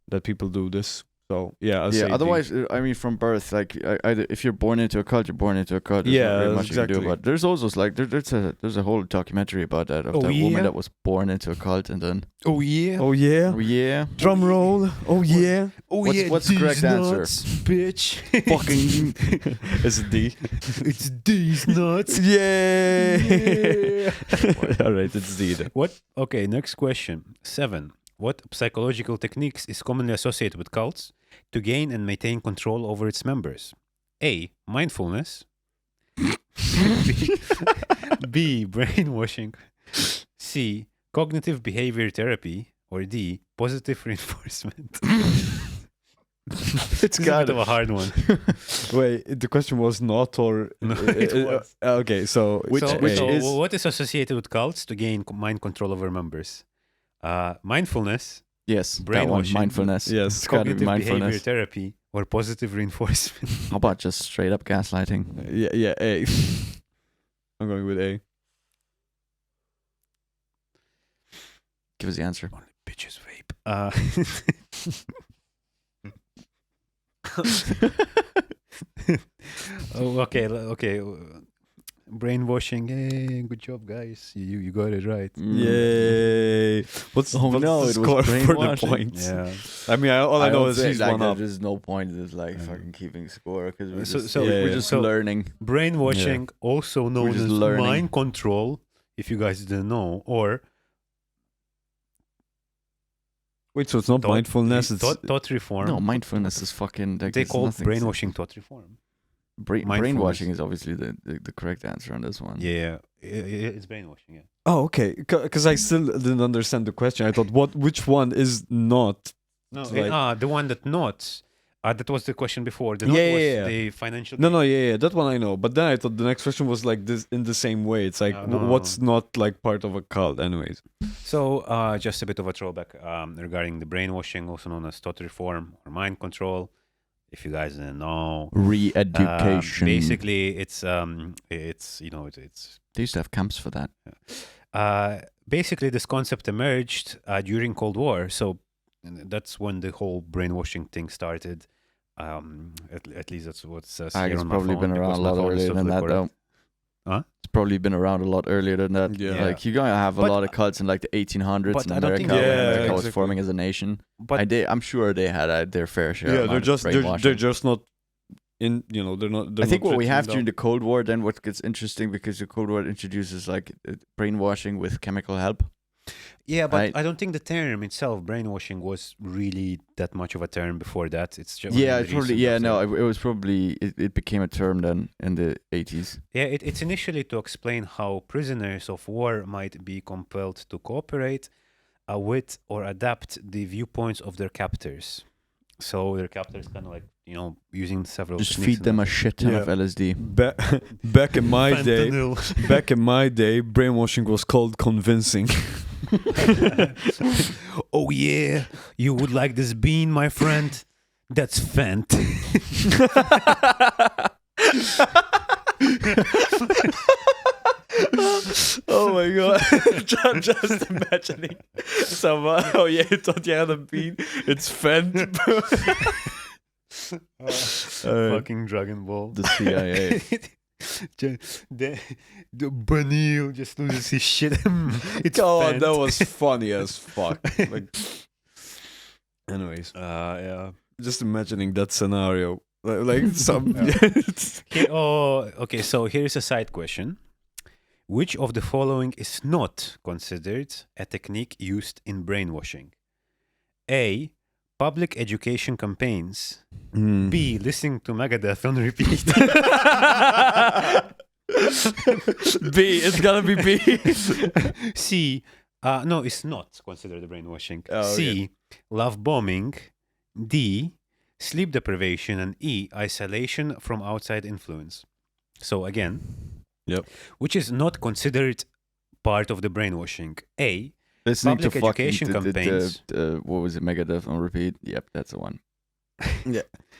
Speaker 2: that people do this. So yeah, I'll say
Speaker 3: Yeah.
Speaker 2: D.
Speaker 3: Otherwise, I mean, from birth, like either if you're born into a cult, you're born into a cult. There's
Speaker 2: Yeah,
Speaker 3: not really much you can
Speaker 2: exactly.
Speaker 3: do about it. There's also like there's a whole documentary about that of
Speaker 1: Oh,
Speaker 3: that
Speaker 1: yeah?
Speaker 3: woman that was born into a cult and then
Speaker 1: Oh yeah.
Speaker 2: Oh yeah,
Speaker 3: oh yeah,
Speaker 2: drum roll. Oh yeah,
Speaker 1: Oh
Speaker 3: What's the correct answer?
Speaker 1: bitch.
Speaker 3: fucking
Speaker 2: it's a D.
Speaker 1: It's these nuts.
Speaker 2: Yay! All right, it's D then.
Speaker 1: What? Okay, next question. 7. What psychological techniques is commonly associated with cults to gain and maintain control over its members? A. Mindfulness. B. Brainwashing. C. Cognitive behavior therapy. Or D. Positive reinforcement.
Speaker 3: it's
Speaker 1: This is a bit
Speaker 3: got
Speaker 1: of a hard one.
Speaker 2: Wait, the question was not or
Speaker 1: No, it was.
Speaker 2: Okay, so
Speaker 3: Which-
Speaker 1: so,
Speaker 3: which
Speaker 1: so
Speaker 3: is-
Speaker 1: what is associated with cults to gain mind control over members? Mindfulness,
Speaker 3: yes, that one,
Speaker 1: Brainwashing.
Speaker 3: mindfulness.
Speaker 2: yes,
Speaker 3: It's gotta be
Speaker 1: cognitive behavior
Speaker 3: mindfulness.
Speaker 1: therapy, or positive reinforcement.
Speaker 3: How about just straight up gaslighting?
Speaker 2: yeah, A. I'm going with A.
Speaker 3: Give us the answer.
Speaker 1: Only bitches vape. Oh, okay. Brainwashing. Hey, good job, guys. You got it right.
Speaker 2: Yay! What's
Speaker 3: Oh,
Speaker 2: what's
Speaker 3: no,
Speaker 2: the
Speaker 3: it was
Speaker 2: score for the
Speaker 3: brainwashing.
Speaker 2: points?
Speaker 1: Yeah.
Speaker 2: I mean, all I know
Speaker 3: don't
Speaker 2: is
Speaker 3: think,
Speaker 2: he's
Speaker 3: like,
Speaker 2: one up.
Speaker 3: There's no point in this, like fucking keeping score because we're
Speaker 1: So-
Speaker 3: just,
Speaker 1: so-
Speaker 3: we're
Speaker 2: yeah.
Speaker 3: just
Speaker 1: so-
Speaker 3: learning.
Speaker 1: Brainwashing, also known
Speaker 3: just
Speaker 1: as
Speaker 3: learning.
Speaker 1: mind control, if you guys didn't know, or
Speaker 2: Wait, so it's not
Speaker 1: thought-
Speaker 2: mindfulness? It's
Speaker 1: thought reform.
Speaker 3: No, mindfulness is fucking. Like,
Speaker 1: they
Speaker 3: it's
Speaker 1: call
Speaker 3: nothing.
Speaker 1: brainwashing thought reform. mindfulness.
Speaker 3: Brainwashing is obviously the correct answer on this one.
Speaker 1: Yeah, it's brainwashing. Yeah.
Speaker 2: Oh, okay. Because I still didn't understand the question. I thought, which one is not?
Speaker 1: No,
Speaker 2: It's like-
Speaker 1: the one that not. That was the question before. The
Speaker 2: Yeah,
Speaker 1: note
Speaker 2: yeah,
Speaker 1: was
Speaker 2: yeah.
Speaker 1: the financial.
Speaker 2: No, yeah, that one I know. But then I thought the next question was like this in the same way. It's like,
Speaker 1: No.
Speaker 2: what's not like part of a cult, anyways?
Speaker 1: So, just a bit of a throwback regarding the brainwashing, also known as thought reform or mind control. If you guys didn't know,
Speaker 3: Re-education.
Speaker 1: basically, it's
Speaker 3: They used to have camps for that.
Speaker 1: basically this concept emerged during Cold War. So that's when the whole brainwashing thing started. At least that's what it says
Speaker 3: I
Speaker 1: here
Speaker 3: guess
Speaker 1: on
Speaker 3: it's
Speaker 1: my
Speaker 3: probably
Speaker 1: phone,
Speaker 3: been around
Speaker 1: because
Speaker 3: a
Speaker 1: my
Speaker 3: lot
Speaker 1: phone is
Speaker 3: earlier than
Speaker 1: totally
Speaker 3: that,
Speaker 1: corrupt.
Speaker 3: though.
Speaker 1: Huh?
Speaker 3: It's probably been around a lot earlier than that.
Speaker 2: Yeah.
Speaker 3: Like, you're going to have a
Speaker 1: But-
Speaker 3: lot of cults in like the 1800s
Speaker 1: but
Speaker 3: in
Speaker 1: I don't
Speaker 3: America
Speaker 1: think-
Speaker 3: when
Speaker 2: Yeah,
Speaker 3: America was
Speaker 2: exactly.
Speaker 3: forming as a nation.
Speaker 1: But
Speaker 3: I'm sure they had their fair share.
Speaker 2: Yeah,
Speaker 3: amount
Speaker 2: they're
Speaker 3: of
Speaker 2: just
Speaker 3: brainwashing.
Speaker 2: they're just not in. You know, they're not. They're
Speaker 3: I think
Speaker 2: not
Speaker 3: what we
Speaker 2: fitting
Speaker 3: have
Speaker 2: down.
Speaker 3: during the Cold War, then what gets interesting because the Cold War introduces like brainwashing with chemical help.
Speaker 1: yeah, but
Speaker 3: Right.
Speaker 1: I don't think the term itself, brainwashing, was really that much of a term before that. It's just
Speaker 3: Yeah, it probably. Yeah, no, it was probably it became a term then in the 80s.
Speaker 1: Yeah, it's initially to explain how prisoners of war might be compelled to cooperate with or adapt the viewpoints of their captors. So their captors kind of like, using several
Speaker 3: Just
Speaker 1: techniques
Speaker 3: feed them a
Speaker 1: and
Speaker 3: shit ton of
Speaker 2: Yeah.
Speaker 3: LSD.
Speaker 2: Back in my day,
Speaker 1: Fentanyl.
Speaker 2: back in my day, brainwashing was called convincing.
Speaker 1: Oh yeah, you would like this bean, my friend? That's Fent.
Speaker 2: Oh my god! just imagining someone. Oh yeah, you thought you had a bean. It's Fent.
Speaker 1: Fucking Dragon Ball.
Speaker 3: The CIA.
Speaker 1: the Beniel just loses his shit. It's
Speaker 2: God,
Speaker 1: Fent.
Speaker 2: that was funny as fuck. Like, anyways,
Speaker 1: yeah.
Speaker 2: just imagining that scenario. Like some.
Speaker 1: Okay. So here is a side question. Which of the following is not considered a technique used in brainwashing? A. Public education campaigns. B. Listening to Megadeth on repeat.
Speaker 2: B. It's gotta be B.
Speaker 1: C. No, it's not considered brainwashing.
Speaker 2: Oh,
Speaker 1: C. Love bombing. D. Sleep deprivation. And E. Isolation from outside influence. So again,
Speaker 2: Yep.
Speaker 1: which is not considered part of the brainwashing? A.
Speaker 3: Listening
Speaker 1: Public
Speaker 3: to fucking
Speaker 1: education campaigns.
Speaker 3: what was it? Megadeth on repeat. Yep, that's the one.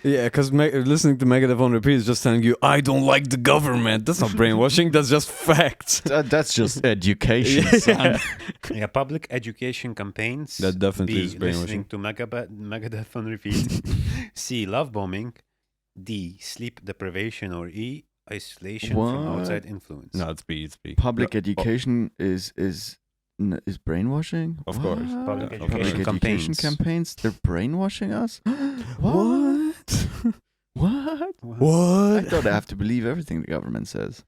Speaker 2: Yeah, because listening to Megadeth on repeat is just telling you, I don't like the government. That's not brainwashing, that's just facts.
Speaker 3: That's just education, son.
Speaker 1: Yeah, public education campaigns.
Speaker 2: That definitely
Speaker 1: B.
Speaker 2: is brainwashing.
Speaker 1: Listening to Megadeth on repeat. C. Love bombing. D. Sleep deprivation. Or E. Isolation from
Speaker 3: What?
Speaker 1: outside influence.
Speaker 2: No, it's B, it's B.
Speaker 3: Public
Speaker 2: No,
Speaker 3: education is brainwashing.
Speaker 2: Of course.
Speaker 3: What?
Speaker 1: Public
Speaker 2: Yeah,
Speaker 1: education
Speaker 3: Public education
Speaker 1: campaigns.
Speaker 3: campaigns. They're brainwashing us. What? What? I
Speaker 2: What?
Speaker 3: thought I have to believe everything the government says.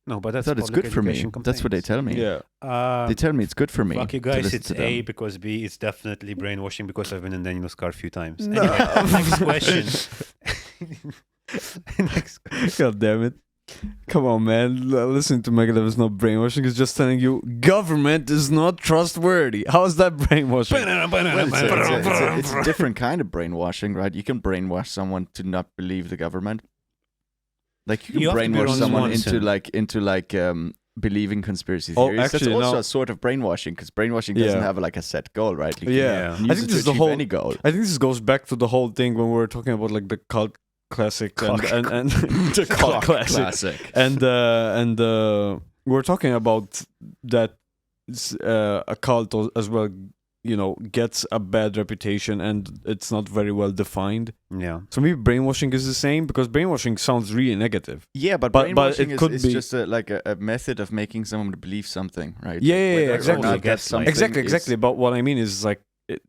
Speaker 1: No, but
Speaker 3: I
Speaker 1: that's
Speaker 3: thought it's
Speaker 1: public
Speaker 3: good for me.
Speaker 1: education
Speaker 3: That's what they
Speaker 1: campaigns.
Speaker 3: tell me.
Speaker 2: Yeah.
Speaker 3: They tell me it's good for me.
Speaker 1: Fuck you
Speaker 3: to
Speaker 1: guys,
Speaker 3: listen
Speaker 1: it's
Speaker 3: to
Speaker 1: A
Speaker 3: them.
Speaker 1: because B is definitely brainwashing because I've been in Daniel's car a few times.
Speaker 2: No.
Speaker 1: Anyway, next question. Next
Speaker 2: God damn it. Come on, man. Listening to Megadeth is not brainwashing. It's just telling you government is not trustworthy. How is that brainwashing?
Speaker 3: Well, it's a different kind of brainwashing, right? You can brainwash someone to not believe the government. Like you
Speaker 1: You
Speaker 3: can
Speaker 1: have to be
Speaker 3: brainwash
Speaker 1: Ron
Speaker 3: someone
Speaker 1: Swanson.
Speaker 3: into believing conspiracy
Speaker 2: Oh,
Speaker 3: theories. That's
Speaker 2: actually,
Speaker 3: also
Speaker 2: no.
Speaker 3: a sort of brainwashing because brainwashing doesn't
Speaker 2: Yeah.
Speaker 3: have like a set goal, right? You can
Speaker 2: Yeah.
Speaker 3: use
Speaker 2: I think
Speaker 3: it
Speaker 2: this is
Speaker 3: to
Speaker 2: the
Speaker 3: achieve
Speaker 2: whole-
Speaker 3: any goal.
Speaker 2: I think this goes back to the whole thing when we were talking about like the cult classic and
Speaker 3: The
Speaker 2: cult
Speaker 3: classic.
Speaker 2: and we're talking about that a cult as well, gets a bad reputation and it's not very well defined.
Speaker 1: Yeah.
Speaker 2: So maybe brainwashing is the same because brainwashing sounds really negative.
Speaker 3: Yeah, but
Speaker 2: But
Speaker 3: brainwashing
Speaker 2: it could
Speaker 3: is
Speaker 2: be-
Speaker 3: just a method of making someone believe something, right?
Speaker 2: Yeah,
Speaker 3: Whether or
Speaker 2: exactly.
Speaker 3: not that's
Speaker 1: Gaslighting.
Speaker 3: something
Speaker 2: Exactly.
Speaker 3: is-
Speaker 2: But what I mean is like,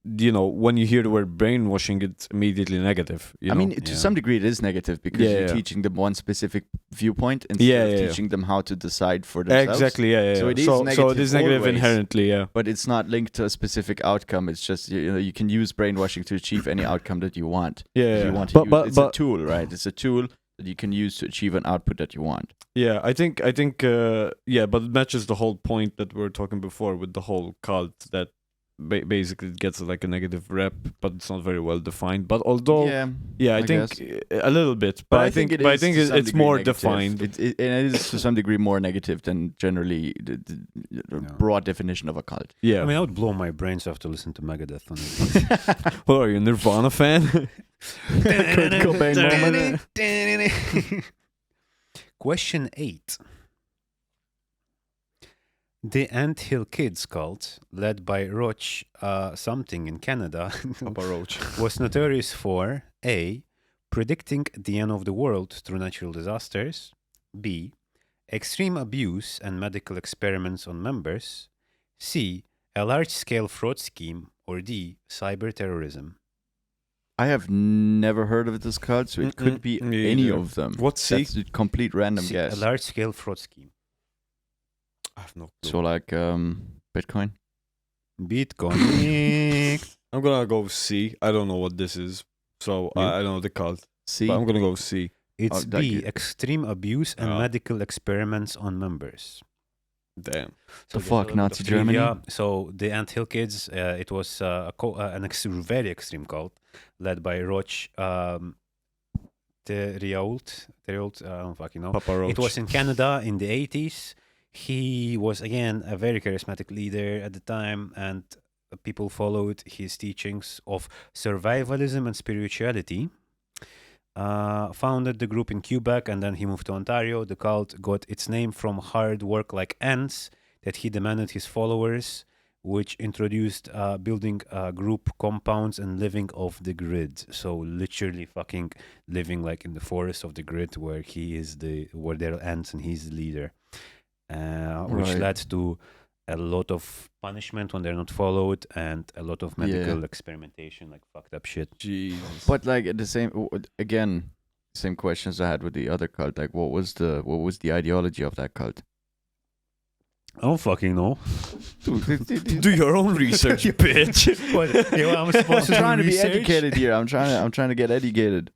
Speaker 2: when you hear the word brainwashing, it's immediately negative.
Speaker 3: I mean, to
Speaker 1: Yeah.
Speaker 3: some degree, it is negative because
Speaker 2: Yeah,
Speaker 3: you're
Speaker 2: yeah.
Speaker 3: teaching them one specific viewpoint instead
Speaker 2: Yeah,
Speaker 3: of
Speaker 2: yeah, yeah.
Speaker 3: teaching them how to decide for themselves.
Speaker 2: Exactly. Yeah.
Speaker 3: So it is
Speaker 2: so it
Speaker 3: negative
Speaker 2: is negative
Speaker 3: always.
Speaker 2: inherently. Yeah.
Speaker 3: But it's not linked to a specific outcome. It's just you can use brainwashing to achieve any outcome that you want.
Speaker 2: Yeah.
Speaker 3: If
Speaker 2: yeah.
Speaker 3: you want to
Speaker 2: but
Speaker 3: use,
Speaker 2: but
Speaker 3: it's
Speaker 2: but
Speaker 3: a tool, right? It's a tool that you can use to achieve an output that you want.
Speaker 2: yeah, I think yeah, but it matches the whole point that we were talking before with the whole cult that basically it gets like a negative rep, but it's not very well defined. But although, I think
Speaker 3: guess.
Speaker 2: a little bit, but I think it's more
Speaker 3: negative.
Speaker 2: defined.
Speaker 3: And it is to some degree more negative than generally the broad definition of a cult.
Speaker 2: Yeah,
Speaker 1: I mean, I would blow my brains off to listen to Megadeth on it.
Speaker 2: What are you, Nirvana fan?
Speaker 3: Kurt Cobain moment.
Speaker 1: Question 8. The Anthill Kids cult, led by Roach something in Canada,
Speaker 2: Papa Roach.
Speaker 1: was notorious for A. Predicting the end of the world through natural disasters, B. Extreme abuse and medical experiments on members, C. A large-scale fraud scheme, or D. Cyber terrorism.
Speaker 3: I have never heard of this cult, so it could be
Speaker 2: Me
Speaker 3: any
Speaker 2: either.
Speaker 3: of them.
Speaker 2: What's C?
Speaker 3: That's a complete random
Speaker 1: C.
Speaker 3: guess.
Speaker 1: A large-scale fraud scheme.
Speaker 2: I have no clue.
Speaker 3: So like Bitcoin.
Speaker 1: Bitcoin.
Speaker 2: I'm gonna go C. I don't know what this is, so
Speaker 1: You?
Speaker 2: I don't know the cult.
Speaker 3: C.
Speaker 2: But I'm gonna go C.
Speaker 1: It's
Speaker 3: like
Speaker 1: B.
Speaker 3: it-
Speaker 1: Extreme abuse and
Speaker 2: Oh.
Speaker 1: medical experiments on members.
Speaker 2: Damn.
Speaker 3: The
Speaker 1: just a
Speaker 3: fuck,
Speaker 1: little bit
Speaker 3: Nazi
Speaker 1: of trivia.
Speaker 3: Germany?
Speaker 1: So the Anthill Kids, it was very extreme cult led by Roch Thériault. I don't fucking know.
Speaker 2: Papa Roach.
Speaker 1: It was in Canada in the 80s. He was, again, a very charismatic leader at the time, and people followed his teachings of survivalism and spirituality. Founded the group in Quebec, and then he moved to Ontario. The cult got its name from hard work like ants that he demanded his followers, which introduced building group compounds and living off the grid. So literally fucking living like in the forest of the grid where where there are ants and he's the leader. Which
Speaker 3: Right.
Speaker 1: led to a lot of punishment when they're not followed and a lot of medical experimentation, like fucked up shit.
Speaker 2: Jesus.
Speaker 3: But like at the same questions I had with the other cult. Like, what was the ideology of that cult?
Speaker 1: I don't fucking know.
Speaker 2: Do your own research, bitch.
Speaker 1: I'm supposed
Speaker 3: I'm
Speaker 1: to
Speaker 3: trying to be
Speaker 1: research?
Speaker 3: educated here. I'm trying to get educated.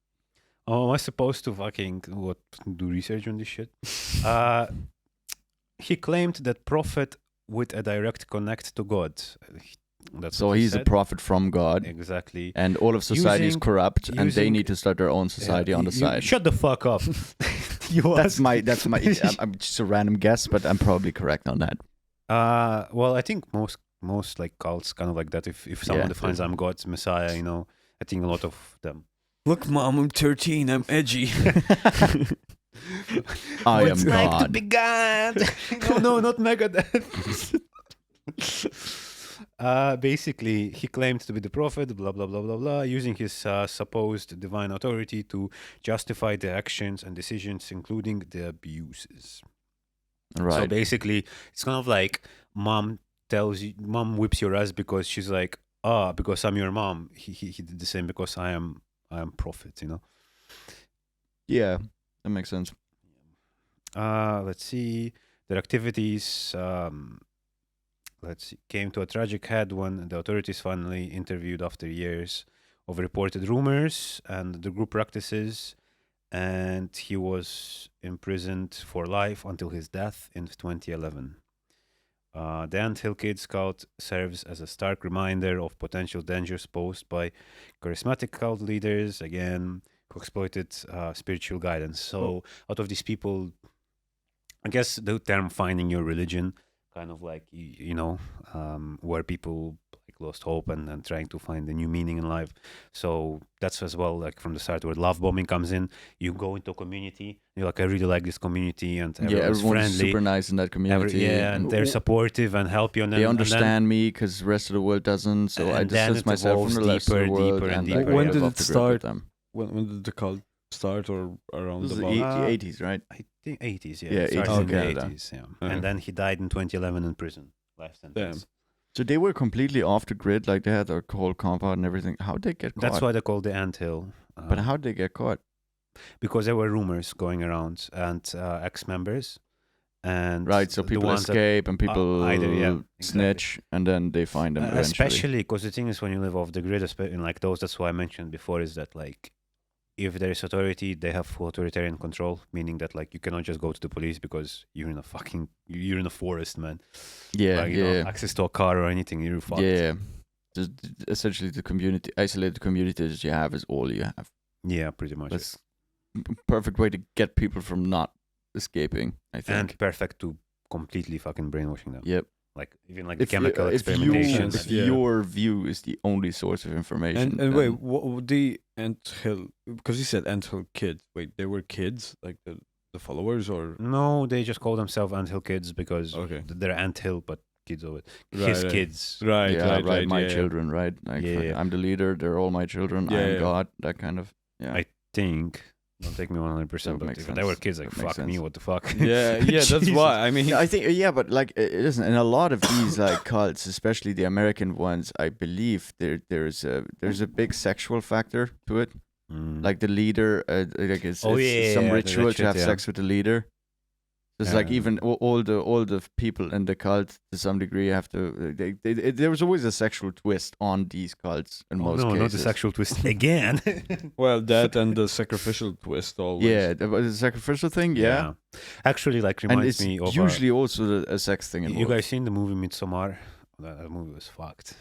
Speaker 1: Oh, am I supposed to fucking do research on this shit? He claimed that prophet with a direct connect to God. That's
Speaker 3: So
Speaker 1: what he
Speaker 3: he's a
Speaker 1: said.
Speaker 3: prophet from God,
Speaker 1: Exactly.
Speaker 3: and all of society is
Speaker 1: Using-
Speaker 3: corrupt, and they
Speaker 1: using-
Speaker 3: need to start their own society on the side.
Speaker 1: Shut the fuck up.
Speaker 3: That's my. I'm just a random guess, but I'm probably correct on that.
Speaker 1: Well, I think most like cults kind of like that. If someone
Speaker 3: Yeah.
Speaker 1: defines I'm God's Messiah, I think a lot of them.
Speaker 2: Look, Mom, I'm 13. I'm edgy.
Speaker 3: I am God.
Speaker 1: be God. no, not Megadeth. Basically, he claimed to be the prophet, blah, blah, blah, blah, blah, using his supposed divine authority to justify the actions and decisions, including the abuses.
Speaker 3: Right.
Speaker 1: So basically, it's kind of like mom whips your ass because she's like, because I'm your mom. He did the same because I am prophet,
Speaker 3: Yeah, that makes sense.
Speaker 1: Let's see. Their activities came to a tragic head when the authorities finally interviewed after years of reported rumors and the group practices, and he was imprisoned for life until his death in 2011. The Anthill Kids cult serves as a stark reminder of potential dangers posed by charismatic cult leaders, again, who exploited spiritual guidance. So out of these people, I guess the term finding your religion, kind of like, where people like lost hope and trying to find a new meaning in life. So that's as well, like from the start where love bombing comes in, you go into a community, you're like, I really like this community and everyone's
Speaker 3: everyone's
Speaker 1: friendly.
Speaker 3: super nice in that community.
Speaker 1: and they're supportive and help you. And
Speaker 3: They
Speaker 1: then,
Speaker 3: understand me because the rest of the world doesn't. So I
Speaker 1: and then
Speaker 3: distance
Speaker 1: it
Speaker 3: myself
Speaker 1: evolves
Speaker 3: from the rest of
Speaker 1: deeper,
Speaker 3: the world.
Speaker 1: deeper and
Speaker 3: and
Speaker 1: deeper.
Speaker 3: like,
Speaker 2: When
Speaker 3: I
Speaker 2: did
Speaker 3: love
Speaker 2: it
Speaker 3: to grip with
Speaker 2: start?
Speaker 3: them.
Speaker 2: When did the cult start, or around
Speaker 3: This is the
Speaker 2: about?
Speaker 3: 80s, right?
Speaker 1: I think 80s, yeah.
Speaker 3: Yeah,
Speaker 1: It started
Speaker 3: 80s
Speaker 1: in the
Speaker 3: Canada.
Speaker 1: 80s, yeah.
Speaker 2: Yeah.
Speaker 1: And then he died in 2011 in prison. Life sentence.
Speaker 3: So they were completely off the grid, like they had their whole compound and everything. How'd they get caught?
Speaker 1: That's why they call the anthill.
Speaker 3: But how'd they get caught?
Speaker 1: Because there were rumors going around and ex-members. And
Speaker 3: Right, so
Speaker 1: the
Speaker 3: people
Speaker 1: ones that-
Speaker 3: escape and people
Speaker 1: exactly.
Speaker 3: snitch, and then they find them eventually.
Speaker 1: especially because the thing is when you live off the grid, in like those, that's why I mentioned before, is that like if there is authority, they have full authoritarian control, meaning that like you cannot just go to the police because you're in a forest, man.
Speaker 3: Yeah,
Speaker 1: Like, you
Speaker 3: yeah,
Speaker 1: know, access to a car or anything, you're fucked.
Speaker 3: yeah. Just essentially, the isolated community that you have is all you have.
Speaker 1: Yeah, pretty much.
Speaker 3: That's perfect way to get people from not escaping, I think.
Speaker 1: And perfect to completely fucking brainwashing them.
Speaker 3: Yep.
Speaker 1: Like even like the chemical experimentation.
Speaker 2: experimentation.
Speaker 3: If
Speaker 2: Yeah.
Speaker 3: your view is the only source of information.
Speaker 2: And wait,
Speaker 3: then-
Speaker 2: what the anthill? Because you said anthill kids. Wait, they were kids, like the followers, or
Speaker 1: No, they just call themselves anthill kids because
Speaker 2: okay,
Speaker 1: they're anthill, but kids of it.
Speaker 2: Right,
Speaker 1: His
Speaker 2: right.
Speaker 1: kids.
Speaker 2: right,
Speaker 3: yeah,
Speaker 2: right,
Speaker 3: my
Speaker 2: yeah, yeah.
Speaker 3: children, right? Like,
Speaker 1: Yeah, yeah.
Speaker 3: I'm the leader. They're all my children.
Speaker 2: Yeah,
Speaker 3: I am
Speaker 2: yeah.
Speaker 3: God. That kind of. Yeah.
Speaker 1: I think. Don't take me 100%,
Speaker 3: That
Speaker 1: but
Speaker 3: makes
Speaker 1: if they were
Speaker 3: sense.
Speaker 1: kids, like
Speaker 3: That makes
Speaker 1: fuck me,
Speaker 3: sense.
Speaker 1: what the fuck?
Speaker 2: Yeah, yeah, that's
Speaker 1: Jesus.
Speaker 2: why. I mean,
Speaker 3: Yeah, I think but like listen, in a lot of these like cults, especially the American ones, I believe there's a big sexual factor to it.
Speaker 1: Mm.
Speaker 3: Like the leader, like it's
Speaker 1: Oh, yeah,
Speaker 3: some
Speaker 1: yeah,
Speaker 3: ritual
Speaker 1: that
Speaker 3: to have
Speaker 1: shit, yeah.
Speaker 3: sex with the leader. It's like
Speaker 1: Yeah.
Speaker 3: even all the people in the cult to some degree have to. There was always a sexual twist on these cults in
Speaker 1: Oh,
Speaker 3: most
Speaker 1: no,
Speaker 3: cases.
Speaker 1: not the sexual twist again.
Speaker 2: well, that and the sacrificial twist always.
Speaker 3: Yeah, the sacrificial thing. Yeah,
Speaker 1: Actually, like
Speaker 3: and
Speaker 1: reminds
Speaker 3: it's
Speaker 1: me of
Speaker 3: usually also a sex thing.
Speaker 1: you
Speaker 3: Involved.
Speaker 1: guys seen the movie Midsommar? That movie was fucked.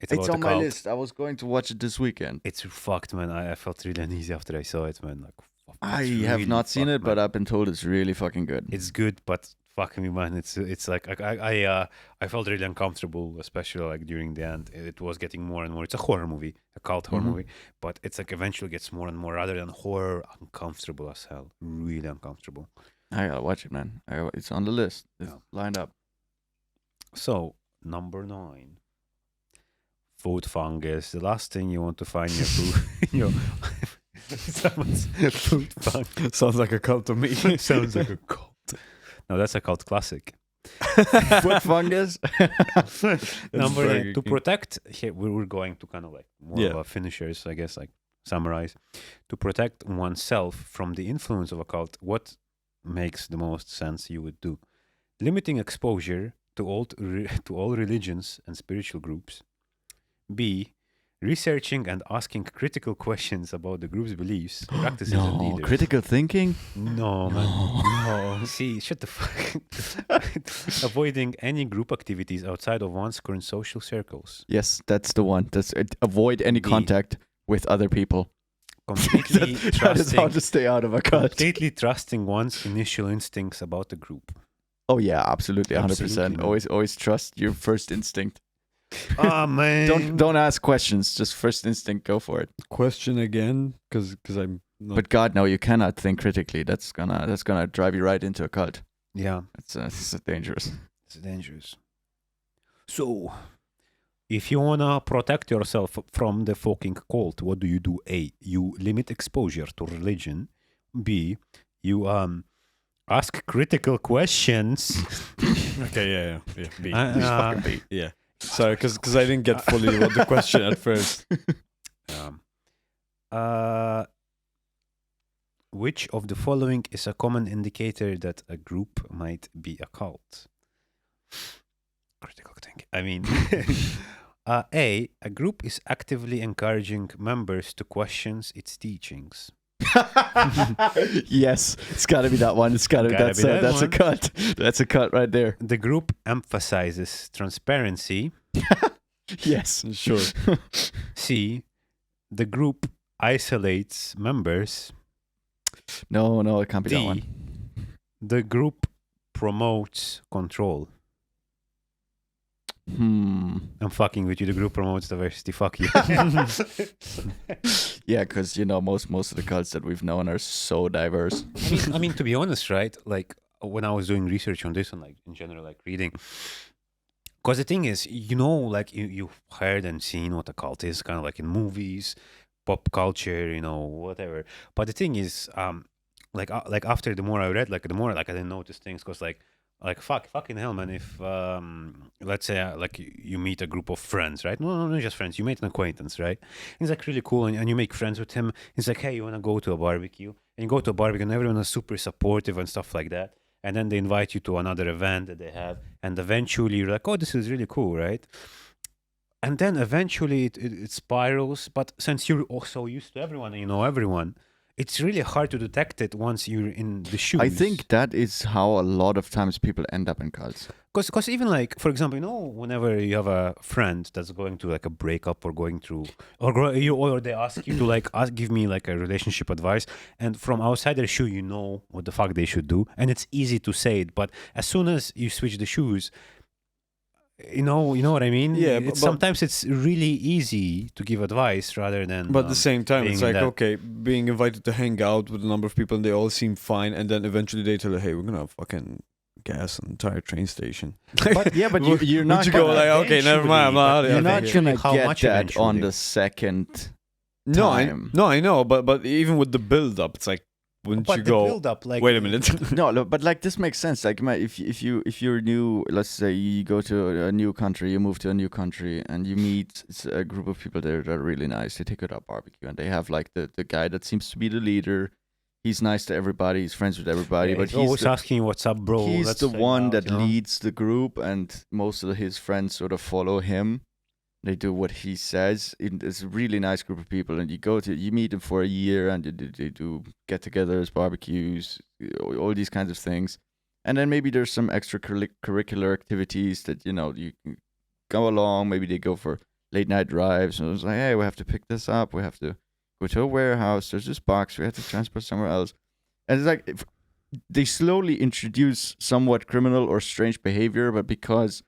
Speaker 1: It's
Speaker 3: It's
Speaker 1: about
Speaker 3: on
Speaker 1: a
Speaker 3: my
Speaker 1: cult.
Speaker 3: list. I was going to watch it this weekend.
Speaker 1: It's fucked, man. I felt really uneasy after I saw it, man. Like, fuck,
Speaker 3: I
Speaker 1: it's
Speaker 3: have
Speaker 1: really
Speaker 3: not seen
Speaker 1: fucked,
Speaker 3: it, but
Speaker 1: man.
Speaker 3: I've been told it's really fucking good.
Speaker 1: It's good, but fuck me, man. It's like I felt really uncomfortable, especially like during the end. It was getting more and more. It's a horror movie, a cult horror
Speaker 3: Mhm.
Speaker 1: movie, but it's like eventually gets more and more rather than horror, uncomfortable as hell. Really uncomfortable.
Speaker 3: I gotta watch it, man. It's on the list. It's
Speaker 1: Yeah.
Speaker 3: lined up.
Speaker 1: So number 9, food fungus. The last thing you want to find in your food, in your someone's food fungus.
Speaker 2: Sounds like a cult to me.
Speaker 1: Sounds like a cult. No, that's a cult classic.
Speaker 3: Foot fungus.
Speaker 1: Number
Speaker 2: Burger
Speaker 1: 8, to
Speaker 2: King.
Speaker 1: protect. Here we're going to kind of like more
Speaker 2: Yeah.
Speaker 1: of a finishers, I guess, like summarize. To protect oneself from the influence of a cult, what makes the most sense you would do? Limiting exposure to all religions and spiritual groups. B. Researching and asking critical questions about the group's beliefs, practices, and
Speaker 3: No,
Speaker 1: leaders.
Speaker 3: critical thinking.
Speaker 1: No, man.
Speaker 3: No.
Speaker 1: No. See, shut the fuck. Avoiding any group activities outside of one's current social circles.
Speaker 3: Yes, that's the one. That's it. Avoid any
Speaker 1: B.
Speaker 3: contact with other people.
Speaker 1: Completely
Speaker 3: That is how
Speaker 1: trusting,
Speaker 3: to stay out of a cult.
Speaker 1: completely trusting one's initial instincts about the group.
Speaker 3: Oh yeah, absolutely, 100%.
Speaker 1: Absolutely, man.
Speaker 3: Always trust your first instinct.
Speaker 1: Ah, man.
Speaker 3: Don't ask questions. Just first instinct. Go for it.
Speaker 2: Question again, because I'm not.
Speaker 3: But God, no, you cannot think critically. That's gonna drive you right into a cult.
Speaker 1: Yeah,
Speaker 3: It's dangerous.
Speaker 1: it's dangerous. So, if you wanna protect yourself from the fucking cult, what do? A. You limit exposure to religion. B. You ask critical questions.
Speaker 2: okay, yeah. B.
Speaker 1: Uh,
Speaker 2: Yeah. Sorry, because I didn't get fully what the question at first.
Speaker 1: Which of the following is a common indicator that a group might be a cult? Critical thinking. I mean, a group is actively encouraging members to question its teachings.
Speaker 3: Yes, it's got to be that one. It's got to.
Speaker 1: Gotta
Speaker 3: That's
Speaker 1: be that
Speaker 3: that's a
Speaker 1: one.
Speaker 3: cut. That's a cut right there.
Speaker 1: The group emphasizes transparency.
Speaker 3: Yes.
Speaker 2: Sure.
Speaker 1: C. The group isolates members.
Speaker 3: No, it can't be that one.
Speaker 1: D. The group promotes control. I'm fucking with you. The group promotes diversity. Fuck you.
Speaker 3: Yeah, because most of the cults that we've known are so diverse.
Speaker 1: I mean, to be honest, right? Like when I was doing research on this and like in general, like reading, because the thing is, like you've heard and seen what a cult is, kind of like in movies, pop culture, whatever. But the thing is, like after the more I read, like the more like I didn't notice things, because like fucking hell, man. If let's say like you meet a group of friends, right? No, not just friends. You meet an acquaintance, right? And it's like really cool, and you make friends with him. It's like, hey, you wanna go to a barbecue? And you go to a barbecue, and everyone is super supportive and stuff like that. And then they invite you to another event that they have, and eventually you're like, oh, this is really cool, right? And then eventually it spirals. But since you're also used to everyone, and you know everyone, it's really hard to detect it once you're in the shoes.
Speaker 3: I think that is how a lot of times people end up in cults.
Speaker 1: Because even like, for example, whenever you have a friend that's going through like a breakup or going through, or they ask you to like give me like a relationship advice, and from outside their shoe, what the fuck they should do, and it's easy to say it, but as soon as you switch the shoes, you know what I mean?
Speaker 2: Yeah, but
Speaker 1: sometimes it's really easy to give advice rather than.
Speaker 2: But at the same time,
Speaker 1: being
Speaker 2: it's
Speaker 1: in
Speaker 2: like,
Speaker 1: that-
Speaker 2: okay, being invited to hang out with a number of people and they all seem fine, and then eventually they tell you, hey, we're gonna fucking gas an entire train station.
Speaker 3: But yeah, but you're
Speaker 2: Would
Speaker 3: not
Speaker 2: you go
Speaker 3: gonna,
Speaker 2: like, okay, never mind, I'm not.
Speaker 3: you're not
Speaker 1: eventually,
Speaker 3: gonna
Speaker 1: how
Speaker 3: get
Speaker 1: much
Speaker 3: that on
Speaker 1: eventually?
Speaker 3: the second
Speaker 2: No,
Speaker 3: time.
Speaker 2: I know, but even with the build up, it's like, wouldn't
Speaker 1: but
Speaker 2: you
Speaker 1: the
Speaker 2: go?
Speaker 1: build up, like,
Speaker 2: Wait a minute.
Speaker 3: No, but like this makes sense. Like if you're new, let's say you go to a new country, you move to a new country, and you meet a group of people there that are really nice. They take you to a barbecue, and they have like the guy that seems to be the leader. He's nice to everybody. He's friends with everybody,
Speaker 1: Yeah,
Speaker 3: but
Speaker 1: he's
Speaker 3: he's
Speaker 1: always asking what's up, bro.
Speaker 3: he's
Speaker 1: Let's
Speaker 3: the
Speaker 1: hang
Speaker 3: one
Speaker 1: out,
Speaker 3: that
Speaker 1: you know?
Speaker 3: leads the group, and most of his friends sort of follow him. They do what he says. It's a really nice group of people, and you meet them for a year, and they do get-togethers, barbecues, all these kinds of things. And then maybe there's some extracurricular activities that you can go along. Maybe they go for late-night drives, and it's like, hey, we have to pick this up. We have to go to a warehouse. There's this box. We have to transport somewhere else. And it's like they slowly introduce somewhat criminal or strange behavior, but because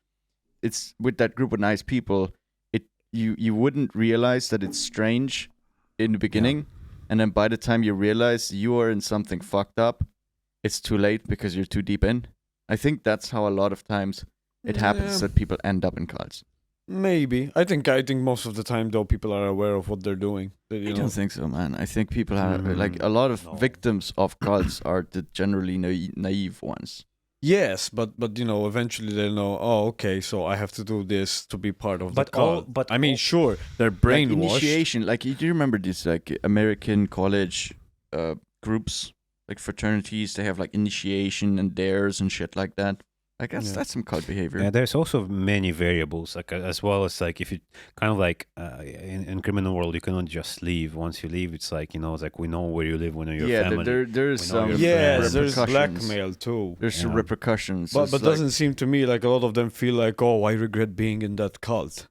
Speaker 3: it's with that group of nice people, you wouldn't realize that it's strange in the beginning, and then by the time you realize you are in something fucked up, it's too late because you're too deep in. I think that's how a lot of times it happens that people end up in cults.
Speaker 2: Maybe. I think most of the time though people are aware of what they're doing.
Speaker 3: I don't think so, man. I think people are like a lot of
Speaker 1: No.
Speaker 3: victims of cults are the generally naive ones.
Speaker 2: Yes, but eventually they'll know. Oh, okay, so I have to do this to be part of the
Speaker 1: But all-
Speaker 2: cult.
Speaker 1: but
Speaker 2: I mean,
Speaker 1: all-
Speaker 2: sure, they're
Speaker 3: Like
Speaker 2: brainwashed.
Speaker 3: initiation, like do you remember these like American college groups, like fraternities? They have like initiation and dares and shit like that. Like that's some cult behavior.
Speaker 1: Yeah, there's also many variables, like as well as like if you kind of like in criminal world, you cannot just leave. Once you leave, it's like it's like we know where you live, we know your family.
Speaker 3: There's
Speaker 1: We know
Speaker 3: some
Speaker 1: your
Speaker 2: Yes, there's
Speaker 3: repercussions.
Speaker 2: blackmail too.
Speaker 3: There's some
Speaker 1: Yeah.
Speaker 3: repercussions.
Speaker 2: But
Speaker 3: It's like-
Speaker 2: doesn't seem to me like a lot of them feel like, oh, I regret being in that cult.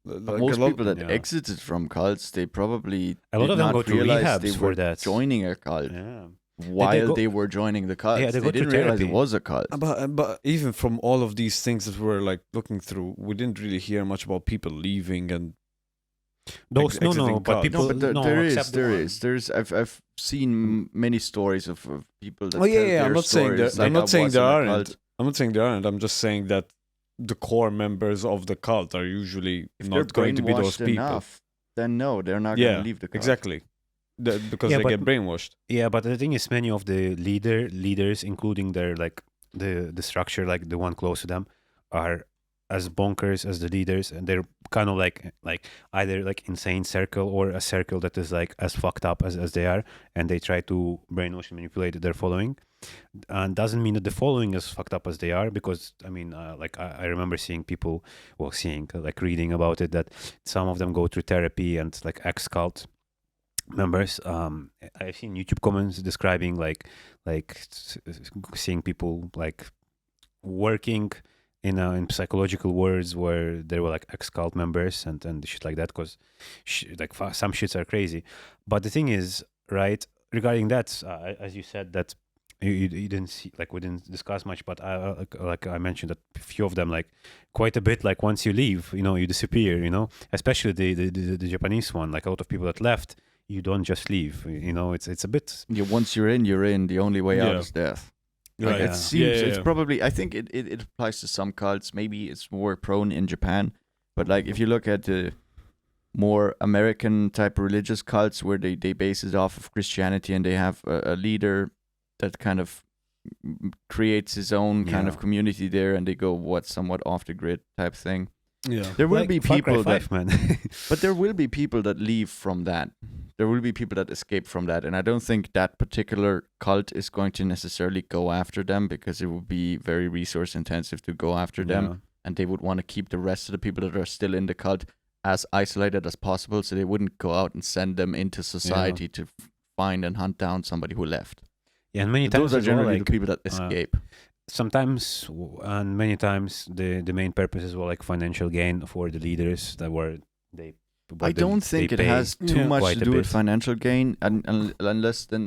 Speaker 2: Like
Speaker 3: most
Speaker 2: a lot,
Speaker 3: people that
Speaker 1: yeah.
Speaker 3: exited from cults, they probably
Speaker 1: A lot
Speaker 3: did
Speaker 1: of them
Speaker 3: not
Speaker 1: go to
Speaker 3: realize
Speaker 1: rehabs
Speaker 3: they
Speaker 1: for
Speaker 3: were
Speaker 1: that.
Speaker 3: joining a cult
Speaker 1: Yeah.
Speaker 3: while
Speaker 1: go-
Speaker 3: they were joining the cult.
Speaker 1: Yeah, they go to
Speaker 3: didn't realize it
Speaker 1: therapy.
Speaker 3: was a cult.
Speaker 2: But even from all of these things that we're like looking through, we didn't really hear much about people leaving and
Speaker 1: Those
Speaker 2: exiting
Speaker 1: but
Speaker 2: cults.
Speaker 1: people
Speaker 3: No, but
Speaker 1: except the one.
Speaker 3: there's I've seen many stories of people that
Speaker 2: Oh, yeah,
Speaker 3: tell
Speaker 2: yeah,
Speaker 3: their
Speaker 2: I'm not saying
Speaker 3: stories
Speaker 2: that- I'm
Speaker 3: like,
Speaker 2: not saying
Speaker 3: was
Speaker 2: there
Speaker 3: in a
Speaker 2: aren't.
Speaker 3: cult.
Speaker 2: I'm not saying there aren't. I'm just saying that the core members of the cult are usually
Speaker 3: If they're
Speaker 2: not going to be those
Speaker 3: brainwashed
Speaker 2: people.
Speaker 3: enough, then no, they're not
Speaker 2: Yeah,
Speaker 3: going to leave the cult.
Speaker 2: exactly. Because
Speaker 1: Yeah,
Speaker 2: they
Speaker 1: but-
Speaker 2: get brainwashed.
Speaker 1: Yeah, but the thing is, many of the leaders, including their like the structure, like the one close to them, are as bonkers as the leaders, and they're kind of like either like insane circle or a circle that is like as fucked up as they are, and they try to brainwash and manipulate their following. And doesn't mean that the following is fucked up as they are, because I mean, like I remember seeing people, like reading about it, that some of them go through therapy and like ex-cult members. I've seen YouTube comments describing like seeing people like working in psychological words where they were like ex-cult members and shit like that, because some shits are crazy. But the thing is, right, regarding that, as you said that you didn't see, like we didn't discuss much, but like I mentioned that a few of them, like quite a bit, like once you leave, you disappear, especially the Japanese one, like a lot of people that left, you don't just leave, it's a bit.
Speaker 3: Yeah, once you're in. The only way out
Speaker 2: Yeah.
Speaker 3: is death.
Speaker 2: Right.
Speaker 3: Like,
Speaker 1: Yeah.
Speaker 3: it seems it's
Speaker 2: yeah.
Speaker 3: probably. I think it applies to some cults. Maybe it's more prone in Japan, but like if you look at the more American type religious cults where they base it off of Christianity and they have a leader that kind of creates his own kind of
Speaker 1: Yeah.
Speaker 3: community there, and they go somewhat off the grid type thing.
Speaker 2: Yeah.
Speaker 3: There will
Speaker 1: Like
Speaker 3: be
Speaker 1: Far Cry
Speaker 3: people that
Speaker 1: 5, man.
Speaker 3: But there will be people that leave from that. There will be people that escape from that. And I don't think that particular cult is going to necessarily go after them, because it would be very resource intensive to go after them.
Speaker 1: Yeah.
Speaker 3: And they would want to keep the rest of the people that are still in the cult as isolated as possible, so they wouldn't go out and send them into society to find and hunt down somebody who left.
Speaker 1: Yeah, and many
Speaker 3: But
Speaker 1: times
Speaker 3: those are
Speaker 1: as well,
Speaker 3: generally
Speaker 1: like,
Speaker 3: the people that escape.
Speaker 1: sometimes and many times the main purpose is like financial gain for the leaders that were they.
Speaker 3: I don't think it has too much
Speaker 1: quite
Speaker 3: to
Speaker 1: a
Speaker 3: do with
Speaker 1: bit.
Speaker 3: financial gain, and unless then,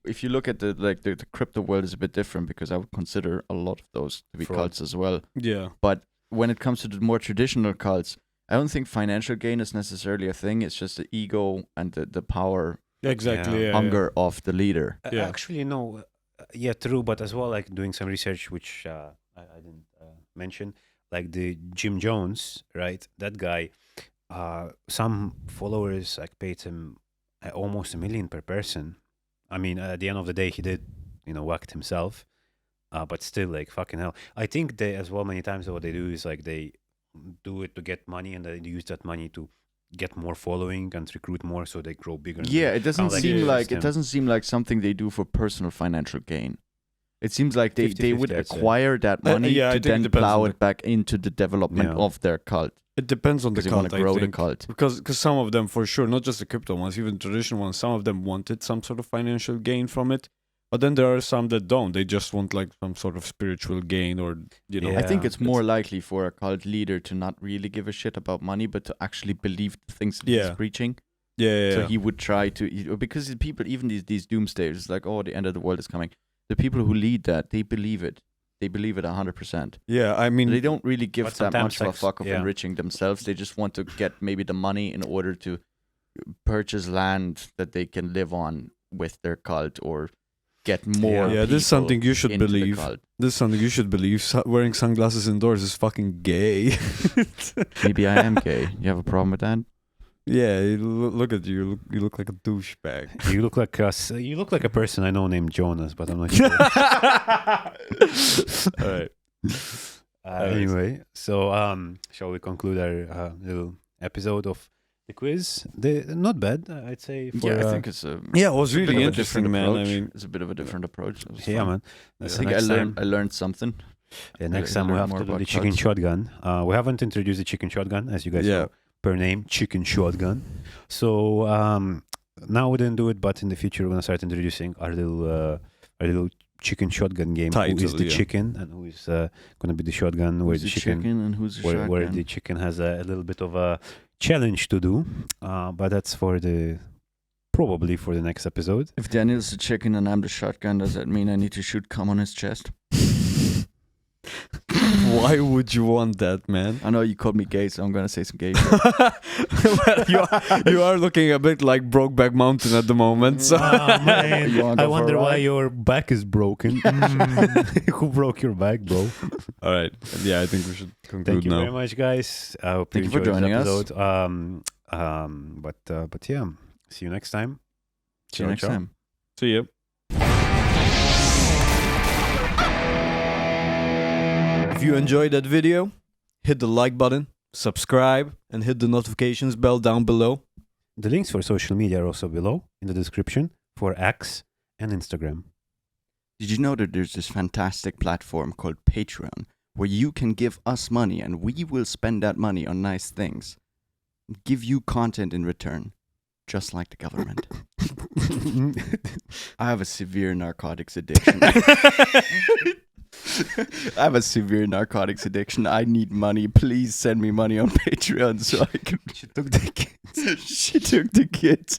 Speaker 3: if you look at the crypto world is a bit different, because I would consider a lot of those to be
Speaker 1: Fraud.
Speaker 3: cults as well.
Speaker 2: Yeah.
Speaker 3: But when it comes to the more traditional cults, I don't think financial gain is necessarily a thing. It's just the ego and the power
Speaker 2: Exactly.
Speaker 1: Yeah.
Speaker 2: Yeah.
Speaker 3: hunger of the leader.
Speaker 2: Yeah.
Speaker 1: Actually, no. Yeah, true. But as well, like doing some research, which I didn't mention, like the Jim Jones, right? That guy. Some followers like paid him almost $1 million per person. I mean, at the end of the day, he did, whacked himself. But still, like, fucking hell. I think they, as well, many times what they do is like they do it to get money, and they use that money to get more following and recruit more, so they grow bigger. And
Speaker 3: Yeah,
Speaker 1: bigger.
Speaker 3: it doesn't
Speaker 1: Kinda like
Speaker 3: seem
Speaker 1: the
Speaker 3: like
Speaker 1: system.
Speaker 3: something they do for personal financial gain. It seems like they
Speaker 1: 50-50,
Speaker 3: would
Speaker 1: I'd say.
Speaker 3: acquire that money
Speaker 2: yeah, I
Speaker 3: to
Speaker 2: think it
Speaker 3: then
Speaker 2: depends
Speaker 3: plow
Speaker 2: on
Speaker 3: it back into the development
Speaker 1: Yeah.
Speaker 3: of their cult,
Speaker 2: It depends on the
Speaker 3: because they want
Speaker 2: cult.
Speaker 3: to grow
Speaker 2: I
Speaker 3: the
Speaker 2: think.
Speaker 3: cult.
Speaker 2: Because some of them, for sure, not just the crypto ones, even traditional ones, some of them wanted some sort of financial gain from it. But then there are some that don't. They just want like some sort of spiritual gain, or
Speaker 1: Yeah.
Speaker 3: I think it's
Speaker 2: it's-
Speaker 3: more likely for a cult leader to not really give a shit about money, but to actually believe the things that he's
Speaker 2: Yeah.
Speaker 3: preaching.
Speaker 2: yeah.
Speaker 3: So he would try to, because the people, even these doomsdayers, it's like, oh, the end of the world is coming. The people who lead that, they believe it. They believe it 100%.
Speaker 2: Yeah, I mean,
Speaker 3: They don't really give
Speaker 1: But
Speaker 3: that
Speaker 1: sometimes,
Speaker 3: much of a
Speaker 1: like,
Speaker 3: fuck of
Speaker 1: yeah.
Speaker 3: enriching themselves. They just want to get maybe the money in order to purchase land that they can live on with their cult, or get more.
Speaker 2: yeah, this is
Speaker 3: people
Speaker 2: something you should
Speaker 3: into the
Speaker 2: believe.
Speaker 3: cult.
Speaker 2: This is something you should believe. Wearing sunglasses indoors is fucking gay.
Speaker 3: Maybe I am gay. You have a problem with that?
Speaker 2: Yeah, look at you. You look like a douchebag.
Speaker 1: You look like you look like a person I know named Jonas, but I'm not sure.
Speaker 2: All right.
Speaker 1: Anyway, so shall we conclude our little episode of the quiz? Not bad, I'd say. For,
Speaker 3: Yeah, I think it's a
Speaker 2: Yeah, it was
Speaker 3: a bit
Speaker 2: really
Speaker 3: of a
Speaker 2: interesting,
Speaker 3: different
Speaker 2: man.
Speaker 3: approach.
Speaker 2: I mean,
Speaker 3: It's a bit of a different approach. It was
Speaker 1: yeah,
Speaker 3: fun.
Speaker 1: man.
Speaker 3: I
Speaker 1: So
Speaker 3: think
Speaker 1: next
Speaker 3: I learned something.
Speaker 1: Yeah, next
Speaker 3: I
Speaker 1: time we
Speaker 3: learned
Speaker 1: have
Speaker 3: more
Speaker 1: to do
Speaker 3: about
Speaker 1: the chicken
Speaker 3: cults.
Speaker 1: shotgun. We haven't introduced the chicken shotgun, as you guys
Speaker 2: yeah.
Speaker 1: know, per name, chicken shotgun. So now we didn't do it, but in the future we're gonna start introducing our little chicken shotgun game. Who is
Speaker 2: Title,
Speaker 1: the
Speaker 2: yeah.
Speaker 1: chicken, and who is gonna be the shotgun? Where
Speaker 3: Who's
Speaker 1: the
Speaker 3: the
Speaker 1: chicken,
Speaker 3: and who's the
Speaker 1: where
Speaker 3: shotgun?
Speaker 1: the chicken has a little bit of a challenge to do. But that's probably for the next episode.
Speaker 3: If Daniel's the chicken and I'm the shotgun, does that mean I need to shoot cum on his chest?
Speaker 2: Why would you want that, man?
Speaker 3: I know you called me gay, so I'm gonna say some gay shit.
Speaker 2: Well, you are looking a bit like Brokeback Mountain at the moment. So.
Speaker 1: man.
Speaker 3: You wanna
Speaker 1: I
Speaker 3: go for a
Speaker 1: wonder why
Speaker 3: ride?
Speaker 1: your back is broken. Who broke your back, bro?
Speaker 2: All right. Yeah, I think we should conclude
Speaker 1: Thank you
Speaker 2: now.
Speaker 1: very much, guys. I hope
Speaker 3: Thank you
Speaker 1: you
Speaker 3: for
Speaker 1: enjoyed
Speaker 3: joining
Speaker 1: this
Speaker 3: us.
Speaker 1: episode. But yeah, see you next time.
Speaker 3: See you next time.
Speaker 2: See ya. If you enjoyed that video, hit the like button, subscribe, and hit the notifications bell down below.
Speaker 1: The links for social media are also below in the description for X and Instagram.
Speaker 3: Did you know that there's this fantastic platform called Patreon, where you can give us money and we will spend that money on nice things, give you content in return, just like the government. I have a severe narcotics addiction. I have a severe narcotics addiction. I need money. Please send me money on Patreon so I can.
Speaker 1: She took the kids.
Speaker 3: She took the kids.